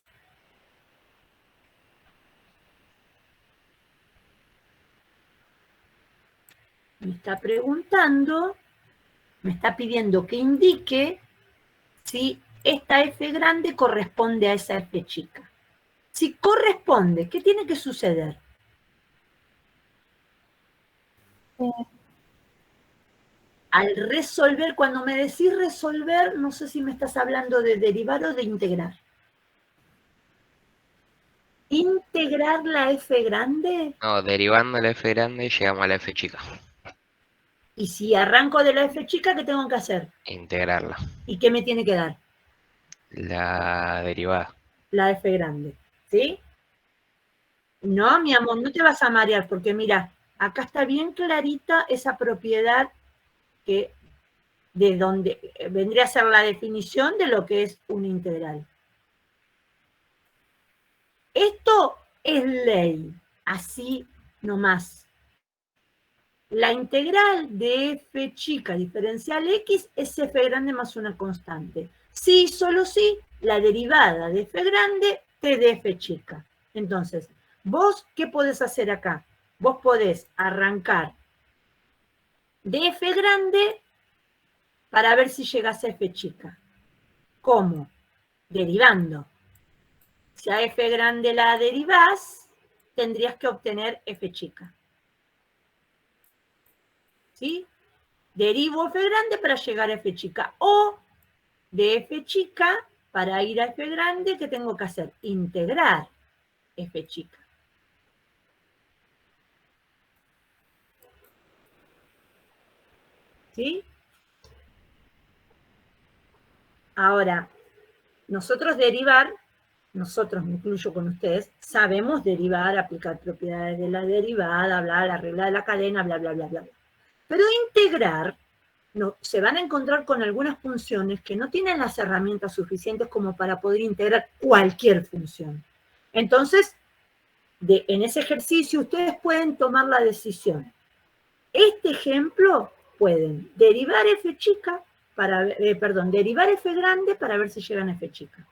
Me está preguntando, me está pidiendo que indique si esta f grande corresponde a esa f chica. Si corresponde, ¿qué tiene que suceder? Al resolver, cuando me decís resolver, no sé si me estás hablando de derivar o de integrar. ¿Integrar la f grande? No, derivando la f grande llegamos a la f chica. Y si arranco de la f chica, ¿qué tengo que hacer? Integrarla. ¿Y qué me tiene que dar? La derivada. La f grande, ¿sí? No, mi amor, no te vas a marear, porque mira, acá está bien clarita esa propiedad que de donde vendría a ser la definición de lo que es una integral. Esto es ley, así nomás. La integral de f chica diferencial x es f grande más una constante. Sí, solo sí, la derivada de f grande t de f chica. Entonces, ¿vos qué podés hacer acá? Vos podés arrancar de f grande para ver si llegás a f chica. ¿Cómo? Derivando. Si a f grande la derivás, tendrías que obtener f chica. ¿Sí? Derivo f grande para llegar a f chica. O de f chica, para ir a f grande, ¿qué tengo que hacer? Integrar f chica. ¿Sí? Ahora, nosotros derivar, nosotros, me incluyo con ustedes, sabemos derivar, aplicar propiedades de la derivada, bla, la regla de la cadena, bla, bla, bla, bla. Pero integrar, no, se van a encontrar con algunas funciones que no tienen las herramientas suficientes como para poder integrar cualquier función. Entonces, en ese ejercicio ustedes pueden tomar la decisión. Este ejemplo pueden derivar f chica, derivar f grande para ver si llegan a f chica.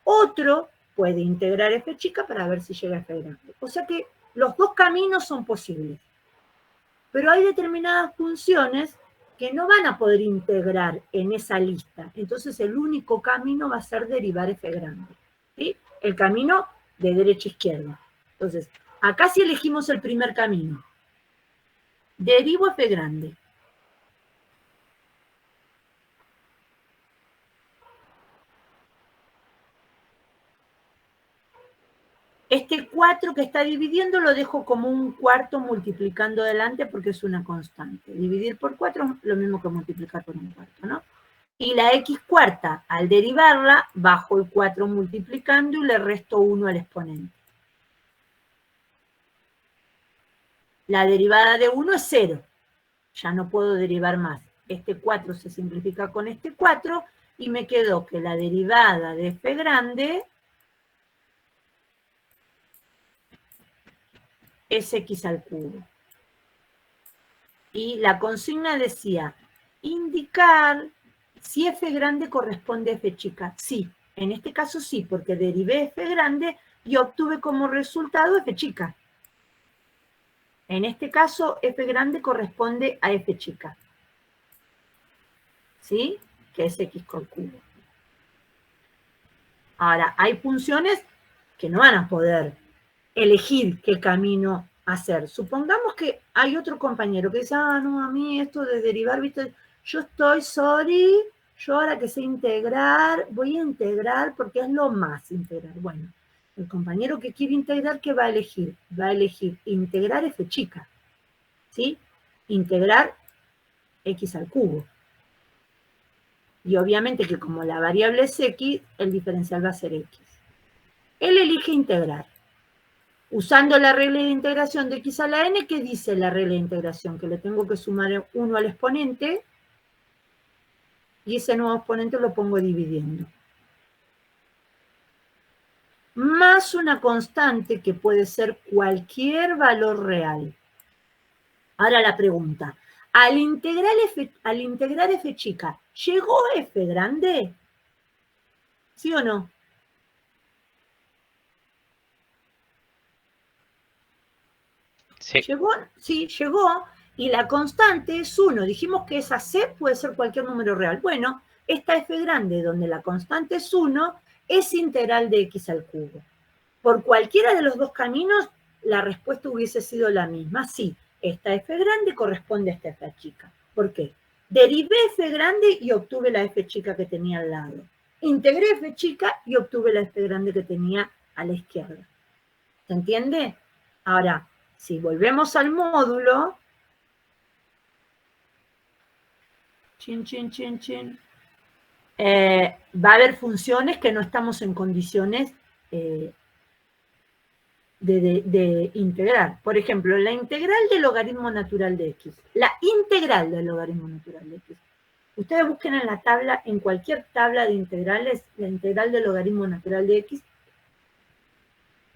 Otro puede integrar f chica para ver si llega a f grande. O sea que los dos caminos son posibles. Pero hay determinadas funciones que no van a poder integrar en esa lista. Entonces el único camino va a ser derivar f grande. ¿Sí? El camino de derecha a izquierda. Entonces, acá sí elegimos el primer camino. Derivo f grande. Este 4 que está dividiendo lo dejo como un cuarto multiplicando delante porque es una constante. Dividir por 4 es lo mismo que multiplicar por un cuarto, ¿no? Y la x cuarta, al derivarla, bajo el 4 multiplicando y le resto 1 al exponente. La derivada de 1 es 0. Ya no puedo derivar más. Este 4 se simplifica con este 4 y me quedó que la derivada de f grande es x al cubo. Y la consigna decía, indicar si f grande corresponde a f chica. Sí, en este caso sí, porque derivé f grande y obtuve como resultado f chica. En este caso, f grande corresponde a f chica. ¿Sí? Que es x al cubo. Ahora, hay funciones que no van a poder elegir qué camino hacer. Supongamos que hay otro compañero que dice, no, a mí esto de derivar, ¿viste? Yo estoy, sorry, yo ahora que sé integrar, voy a integrar porque es lo más integrar. Bueno, el compañero que quiere integrar, ¿qué va a elegir? Va a elegir integrar f chica, ¿sí? Integrar x al cubo. Y obviamente que como la variable es x, el diferencial va a ser x. Él elige integrar. Usando la regla de integración de x a la n, ¿qué dice la regla de integración? Que le tengo que sumar 1 al exponente y ese nuevo exponente lo pongo dividiendo. Más una constante que puede ser cualquier valor real. Ahora la pregunta, al integrar f chica, ¿llegó f grande? ¿Sí o no? Sí. ¿Llegó? Sí, llegó. Y la constante es 1. Dijimos que esa c puede ser cualquier número real. Bueno, esta f grande, donde la constante es 1, es integral de x al cubo. Por cualquiera de los dos caminos, la respuesta hubiese sido la misma. Sí, esta f grande corresponde a esta f chica. ¿Por qué? Derivé f grande y obtuve la f chica que tenía al lado. Integré f chica y obtuve la f grande que tenía a la izquierda. ¿Se entiende? Ahora, si volvemos al módulo, va a haber funciones que no estamos en condiciones de integrar. Por ejemplo, la integral del logaritmo natural de x. La integral del logaritmo natural de x. Ustedes busquen en la tabla, en cualquier tabla de integrales, la integral del logaritmo natural de x.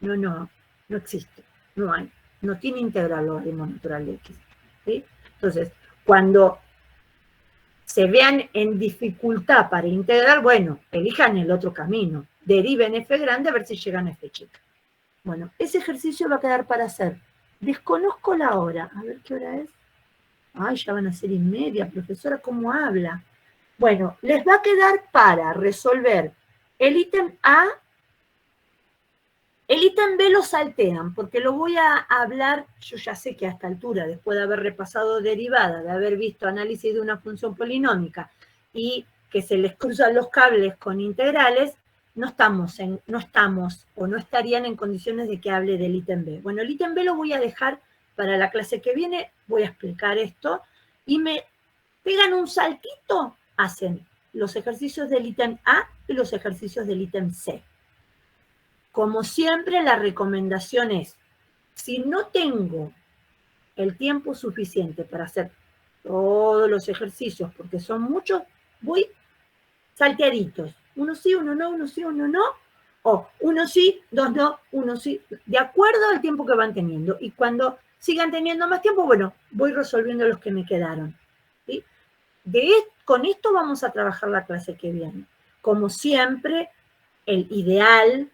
No existe. No hay. No tiene integral logaritmo natural de x. ¿Sí? Entonces, cuando se vean en dificultad para integrar, bueno, elijan el otro camino. Deriven f grande a ver si llegan a f chica. Bueno, ese ejercicio va a quedar para hacer. Desconozco la hora. A ver qué hora es. Ay, ya van a ser 1:30, profesora, ¿cómo habla? Bueno, les va a quedar para resolver el ítem A El ítem B lo saltean, porque lo voy a hablar, yo ya sé que a esta altura, después de haber repasado derivada, de haber visto análisis de una función polinómica, y que se les cruzan los cables con integrales, no estamos o no estarían en condiciones de que hable del ítem B. Bueno, el ítem B lo voy a dejar para la clase que viene, voy a explicar esto, y me pegan un saltito, hacen los ejercicios del ítem A y los ejercicios del ítem C. Como siempre, la recomendación es, si no tengo el tiempo suficiente para hacer todos los ejercicios, porque son muchos, voy salteaditos. Uno sí, uno no, uno sí, uno no. O uno sí, dos no, uno sí. De acuerdo al tiempo que van teniendo. Y cuando sigan teniendo más tiempo, bueno, voy resolviendo los que me quedaron. ¿Sí? Con esto vamos a trabajar la clase que viene. Como siempre, el ideal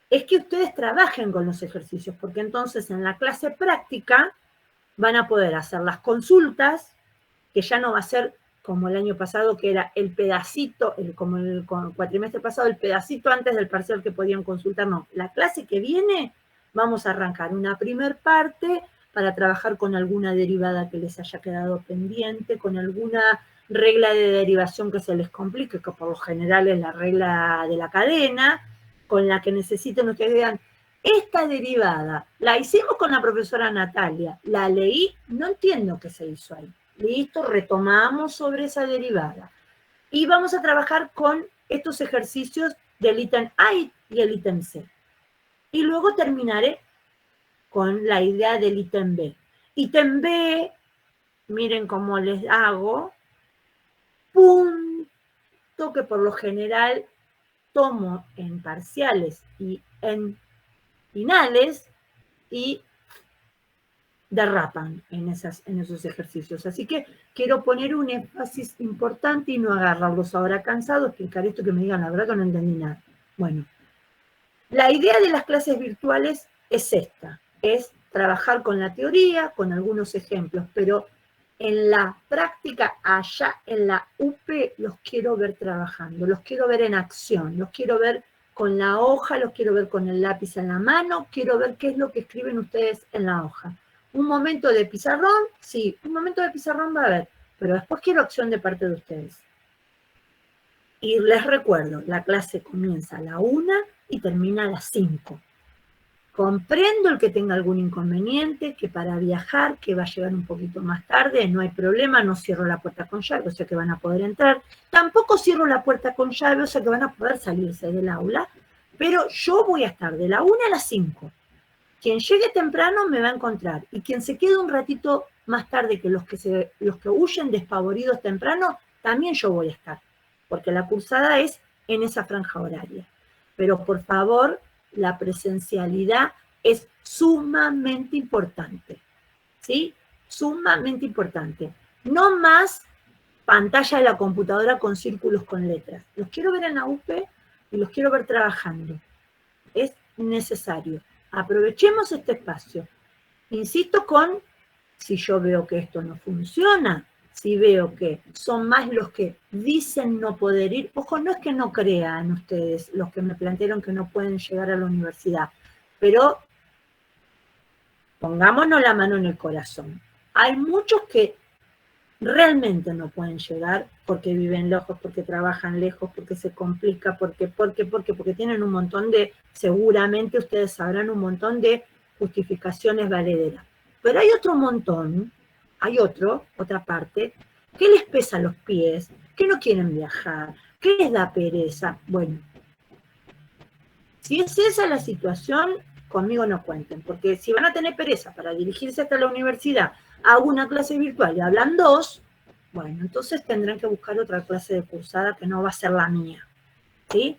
es que ustedes trabajen con los ejercicios, porque entonces en la clase práctica van a poder hacer las consultas, que ya no va a ser como el año pasado, que era el pedacito, como el cuatrimestre pasado, el pedacito antes del parcial que podían consultar. No, la clase que viene vamos a arrancar una primer parte para trabajar con alguna derivada que les haya quedado pendiente, con alguna regla de derivación que se les complique, que por lo general es la regla de la cadena, con la que necesiten ustedes vean, esta derivada la hicimos con la profesora Natalia, la leí, no entiendo qué se hizo ahí. Listo, retomamos sobre esa derivada. Y vamos a trabajar con estos ejercicios del ítem A y el ítem C. Y luego terminaré con la idea del ítem B. Ítem B, miren cómo les hago, punto que por lo general tomo en parciales y en finales y derrapan en esos ejercicios. Así que quiero poner un énfasis importante y no agarrarlos ahora cansados, explicar esto que me digan la verdad que no entendí nada. Bueno, la idea de las clases virtuales es esta, es trabajar con la teoría, con algunos ejemplos, pero en la práctica, allá en la UP, los quiero ver trabajando, los quiero ver en acción, los quiero ver con la hoja, los quiero ver con el lápiz en la mano, quiero ver qué es lo que escriben ustedes en la hoja. Un momento de pizarrón, sí, un momento de pizarrón va a haber, pero después quiero acción de parte de ustedes. Y les recuerdo, la clase comienza a la 1 y termina a las 5. Comprendo el que tenga algún inconveniente, que para viajar, que va a llegar un poquito más tarde, no hay problema, no cierro la puerta con llave, o sea que van a poder entrar. Tampoco cierro la puerta con llave, o sea que van a poder salirse del aula, pero yo voy a estar de la 1 a las 5. Quien llegue temprano me va a encontrar, y quien se quede un ratito más tarde que los que huyen despavoridos temprano, también yo voy a estar, porque la cursada es en esa franja horaria. Pero por favor, la presencialidad es sumamente importante, ¿sí? Sumamente importante. No más pantalla de la computadora con círculos con letras. Los quiero ver en la UP y los quiero ver trabajando. Es necesario. Aprovechemos este espacio. Insisto con, si yo veo que esto no funciona, si veo que son más los que dicen no poder ir, ojo, no es que no crean ustedes, los que me plantearon que no pueden llegar a la universidad, pero pongámonos la mano en el corazón. Hay muchos que realmente no pueden llegar porque viven lejos, porque trabajan lejos, porque se complica, porque tienen un montón de, seguramente ustedes sabrán un montón de justificaciones valederas. Pero hay otro montón, otra parte, que les pesa los pies, que no quieren viajar, que les da pereza. Bueno, si es esa la situación, conmigo no cuenten, porque si van a tener pereza para dirigirse hasta la universidad, hago una clase virtual y hablan 2, bueno, entonces tendrán que buscar otra clase de cursada que no va a ser la mía, ¿sí?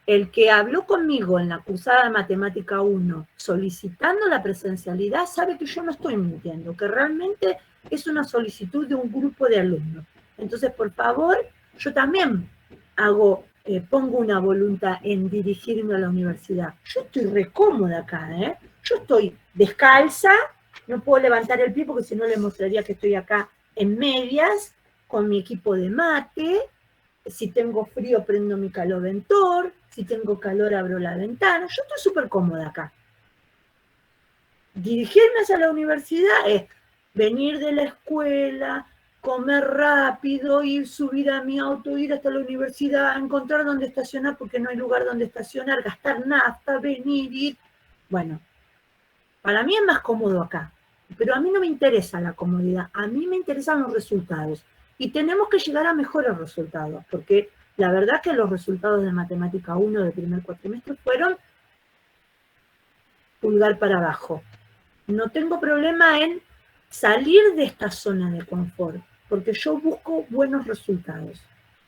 El que habló conmigo en la cursada de Matemática 1 solicitando la presencialidad sabe que yo no estoy mintiendo, que realmente es una solicitud de un grupo de alumnos. Entonces, por favor, yo también pongo una voluntad en dirigirme a la universidad. Yo estoy re cómoda acá, ¿eh? Yo estoy descalza, no puedo levantar el pie porque si no les mostraría que estoy acá en medias, con mi equipo de mate, si tengo frío prendo mi caloventor, si tengo calor abro la ventana, yo estoy súper cómoda acá. Dirigirme hacia la universidad es venir de la escuela, comer rápido, subir a mi auto, ir hasta la universidad, encontrar dónde estacionar porque no hay lugar donde estacionar, gastar nafta, venir, ir. Bueno, para mí es más cómodo acá, pero a mí no me interesa la comodidad, a mí me interesan los resultados. Y tenemos que llegar a mejores resultados, porque la verdad que los resultados de Matemática 1 del primer cuatrimestre fueron pulgar para abajo. No tengo problema en salir de esta zona de confort, porque yo busco buenos resultados.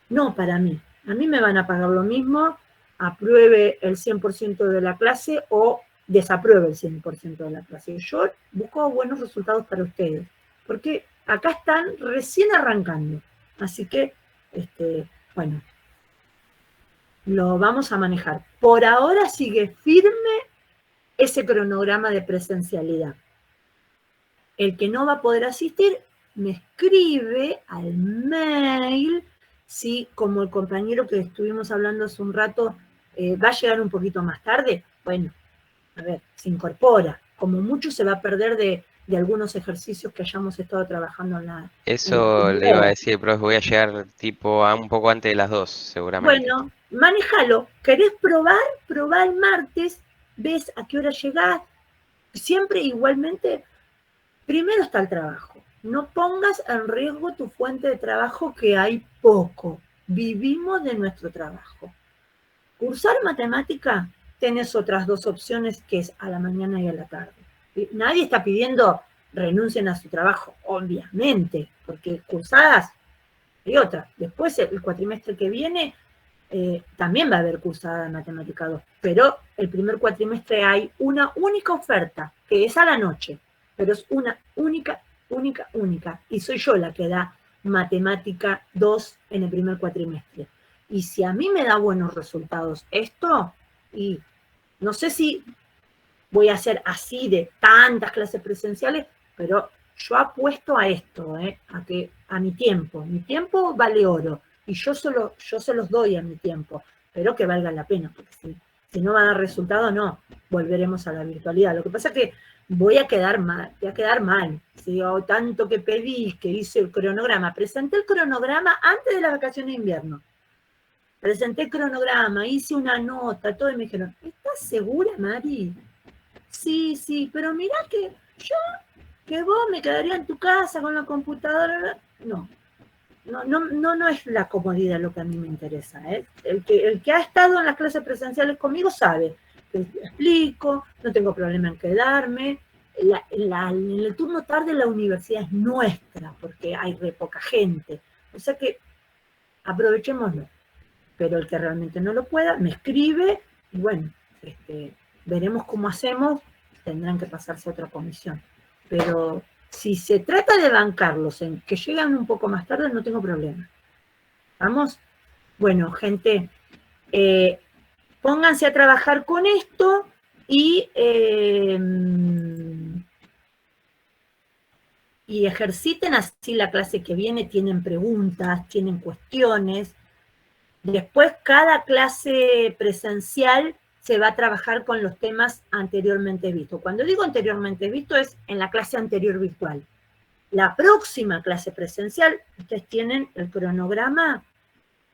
No para mí. A mí me van a pagar lo mismo, apruebe el 100% de la clase o desapruebe el 100% de la clase. Yo busco buenos resultados para ustedes, porque acá están recién arrancando. Así que, bueno, lo vamos a manejar. Por ahora sigue firme ese cronograma de presencialidad. El que no va a poder asistir me escribe al mail, si como el compañero que estuvimos hablando hace un rato va a llegar un poquito más tarde, bueno, a ver, se incorpora. Como mucho se va a perder de algunos ejercicios que hayamos estado trabajando en la... Eso le iba a decir, profe, voy a llegar tipo a un poco antes de las 2, seguramente. Bueno, manéjalo. ¿Querés probar? Probá el martes, ves a qué hora llegás. Siempre igualmente, primero está el trabajo. No pongas en riesgo tu fuente de trabajo, que hay poco. Vivimos de nuestro trabajo. Cursar matemática, tenés otras dos opciones, que es a la mañana y a la tarde. Nadie está pidiendo renuncien a su trabajo, obviamente, porque cursadas hay otra. Después, el cuatrimestre que viene, también va a haber cursada de Matemática 2, pero el primer cuatrimestre hay una única oferta, que es a la noche, pero es una única, y soy yo la que da Matemática 2 en el primer cuatrimestre. Y si a mí me da buenos resultados esto, y no sé si voy a hacer así de tantas clases presenciales, pero yo apuesto a esto, a mi tiempo vale oro, y yo se los doy a mi tiempo, pero que valga la pena, porque si no va a dar resultado, no, volveremos a la virtualidad. Lo que pasa es que voy a quedar mal, si digo, tanto que pedí, que hice el cronograma, presenté el cronograma antes de las vacaciones de invierno, presenté el cronograma, hice una nota, todo, y me dijeron, ¿estás segura, Mari? Sí, pero mirá que vos me quedaría en tu casa con la computadora. No es la comodidad lo que a mí me interesa. El que ha estado en las clases presenciales conmigo sabe que explico, no tengo problema en quedarme. En el turno tarde la universidad es nuestra, porque hay re poca gente. O sea que aprovechémoslo. Pero el que realmente no lo pueda, me escribe, y bueno, veremos cómo hacemos, tendrán que pasarse a otra comisión. Pero si se trata de bancarlos en que llegan un poco más tarde, no tengo problema. ¿Vamos? Bueno, gente, pónganse a trabajar con esto y ejerciten así la clase que viene. Tienen preguntas, tienen cuestiones. Después, cada clase presencial se va a trabajar con los temas anteriormente vistos. Cuando digo anteriormente visto, es en la clase anterior virtual. La próxima clase presencial, ustedes tienen el cronograma.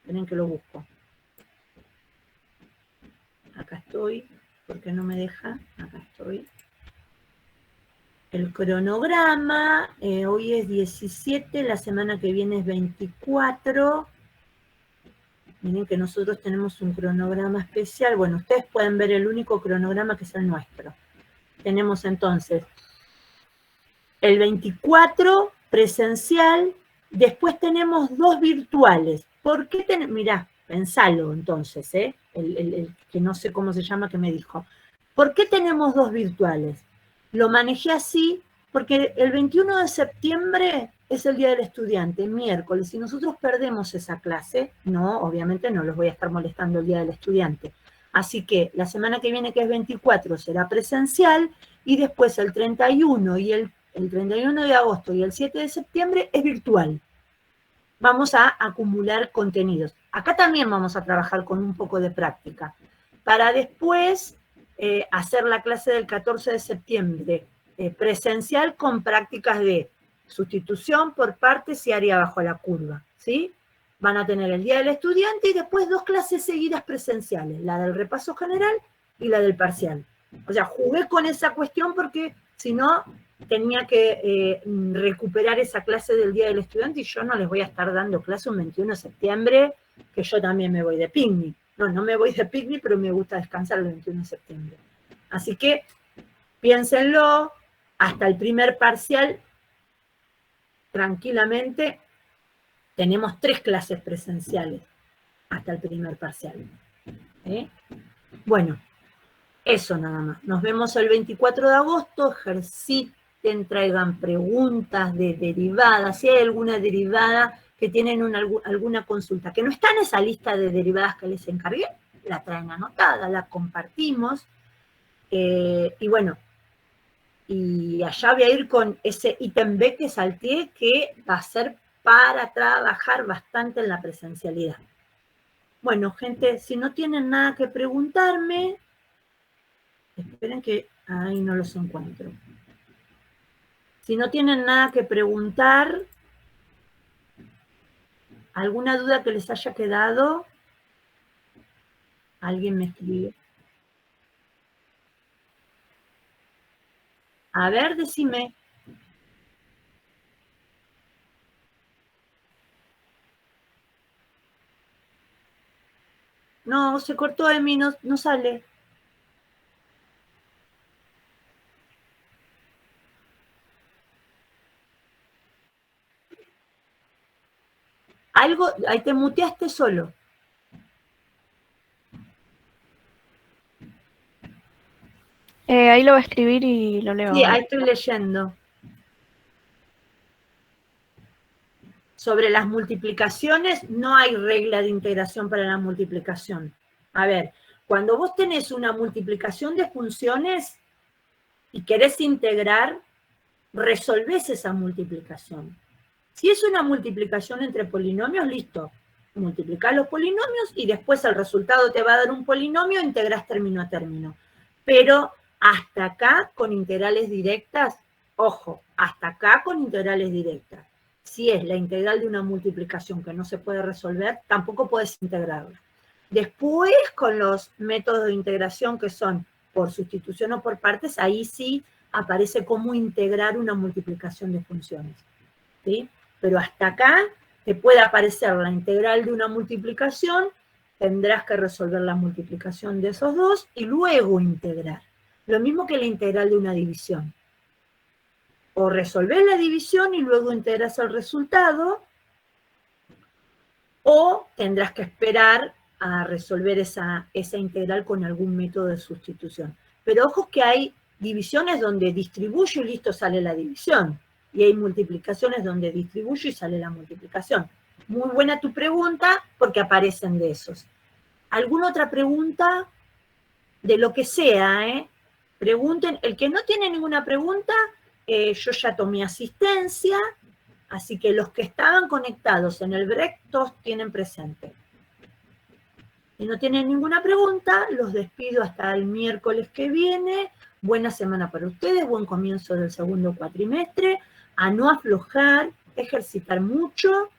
Esperen que lo busco. Acá estoy. ¿Por qué no me deja? Acá estoy. El cronograma, hoy es 17, la semana que viene es 24. Miren que nosotros tenemos un cronograma especial. Bueno, ustedes pueden ver el único cronograma que es el nuestro. Tenemos entonces el 24 presencial, después tenemos 2 virtuales. ¿Por qué tenemos? Mirá, pensalo entonces, el que no sé cómo se llama que me dijo. ¿Por qué tenemos 2 virtuales? Lo manejé así porque el 21 de septiembre es el Día del Estudiante, miércoles. Si nosotros perdemos esa clase, no, obviamente no los voy a estar molestando el Día del Estudiante. Así que la semana que viene, que es 24, será presencial, y después el 31 y el 31 de agosto y el 7 de septiembre es virtual. Vamos a acumular contenidos. Acá también vamos a trabajar con un poco de práctica, para después hacer la clase del 14 de septiembre presencial con prácticas de sustitución por partes y área bajo la curva, ¿sí? Van a tener el día del estudiante y después 2 clases seguidas presenciales, la del repaso general y la del parcial. O sea, jugué con esa cuestión porque si no tenía que recuperar esa clase del día del estudiante y yo no les voy a estar dando clase un 21 de septiembre, que yo también me voy de picnic. No me voy de picnic, pero me gusta descansar el 21 de septiembre. Así que piénsenlo, hasta el primer parcial, tranquilamente, tenemos 3 clases presenciales hasta el primer parcial. Bueno, eso nada más. Nos vemos el 24 de agosto, ejerciten, traigan preguntas de derivadas, si hay alguna derivada que tienen alguna consulta, que no está en esa lista de derivadas que les encargué, la traen anotada, la compartimos, y bueno, y allá voy a ir con ese ítem B que salteé, que va a ser para trabajar bastante en la presencialidad. Bueno, gente, si no tienen nada que preguntarme, esperen que ahí no los encuentro. Si no tienen nada que preguntar, ¿alguna duda que les haya quedado? ¿Alguien me escribe? A ver, decime. No, se cortó Emi, no sale. Algo, ahí te muteaste solo. Ahí lo voy a escribir y lo leo. Sí, ahí estoy leyendo. Sobre las multiplicaciones, no hay regla de integración para la multiplicación. A ver, cuando vos tenés una multiplicación de funciones y querés integrar, resolvés esa multiplicación. Si es una multiplicación entre polinomios, listo. Multiplicás los polinomios y después el resultado te va a dar un polinomio, integrás término a término. Pero hasta acá con integrales directas, ojo, hasta acá con integrales directas. Si es la integral de una multiplicación que no se puede resolver, tampoco puedes integrarla. Después, con los métodos de integración que son por sustitución o por partes, ahí sí aparece cómo integrar una multiplicación de funciones. ¿Sí? Pero hasta acá te puede aparecer la integral de una multiplicación, tendrás que resolver la multiplicación de esos dos y luego integrar. Lo mismo que la integral de una división. O resolvés la división y luego integras el resultado, o tendrás que esperar a resolver esa integral con algún método de sustitución. Pero ojo que hay divisiones donde distribuyo y listo, sale la división. Y hay multiplicaciones donde distribuyo y sale la multiplicación. Muy buena tu pregunta, porque aparecen de esos. ¿Alguna otra pregunta? De lo que sea, Pregunten. El que no tiene ninguna pregunta, yo ya tomé asistencia, así que los que estaban conectados en el break, todos tienen presente. Si no tienen ninguna pregunta, los despido hasta el miércoles que viene. Buena semana para ustedes, buen comienzo del segundo cuatrimestre. A no aflojar, ejercitar mucho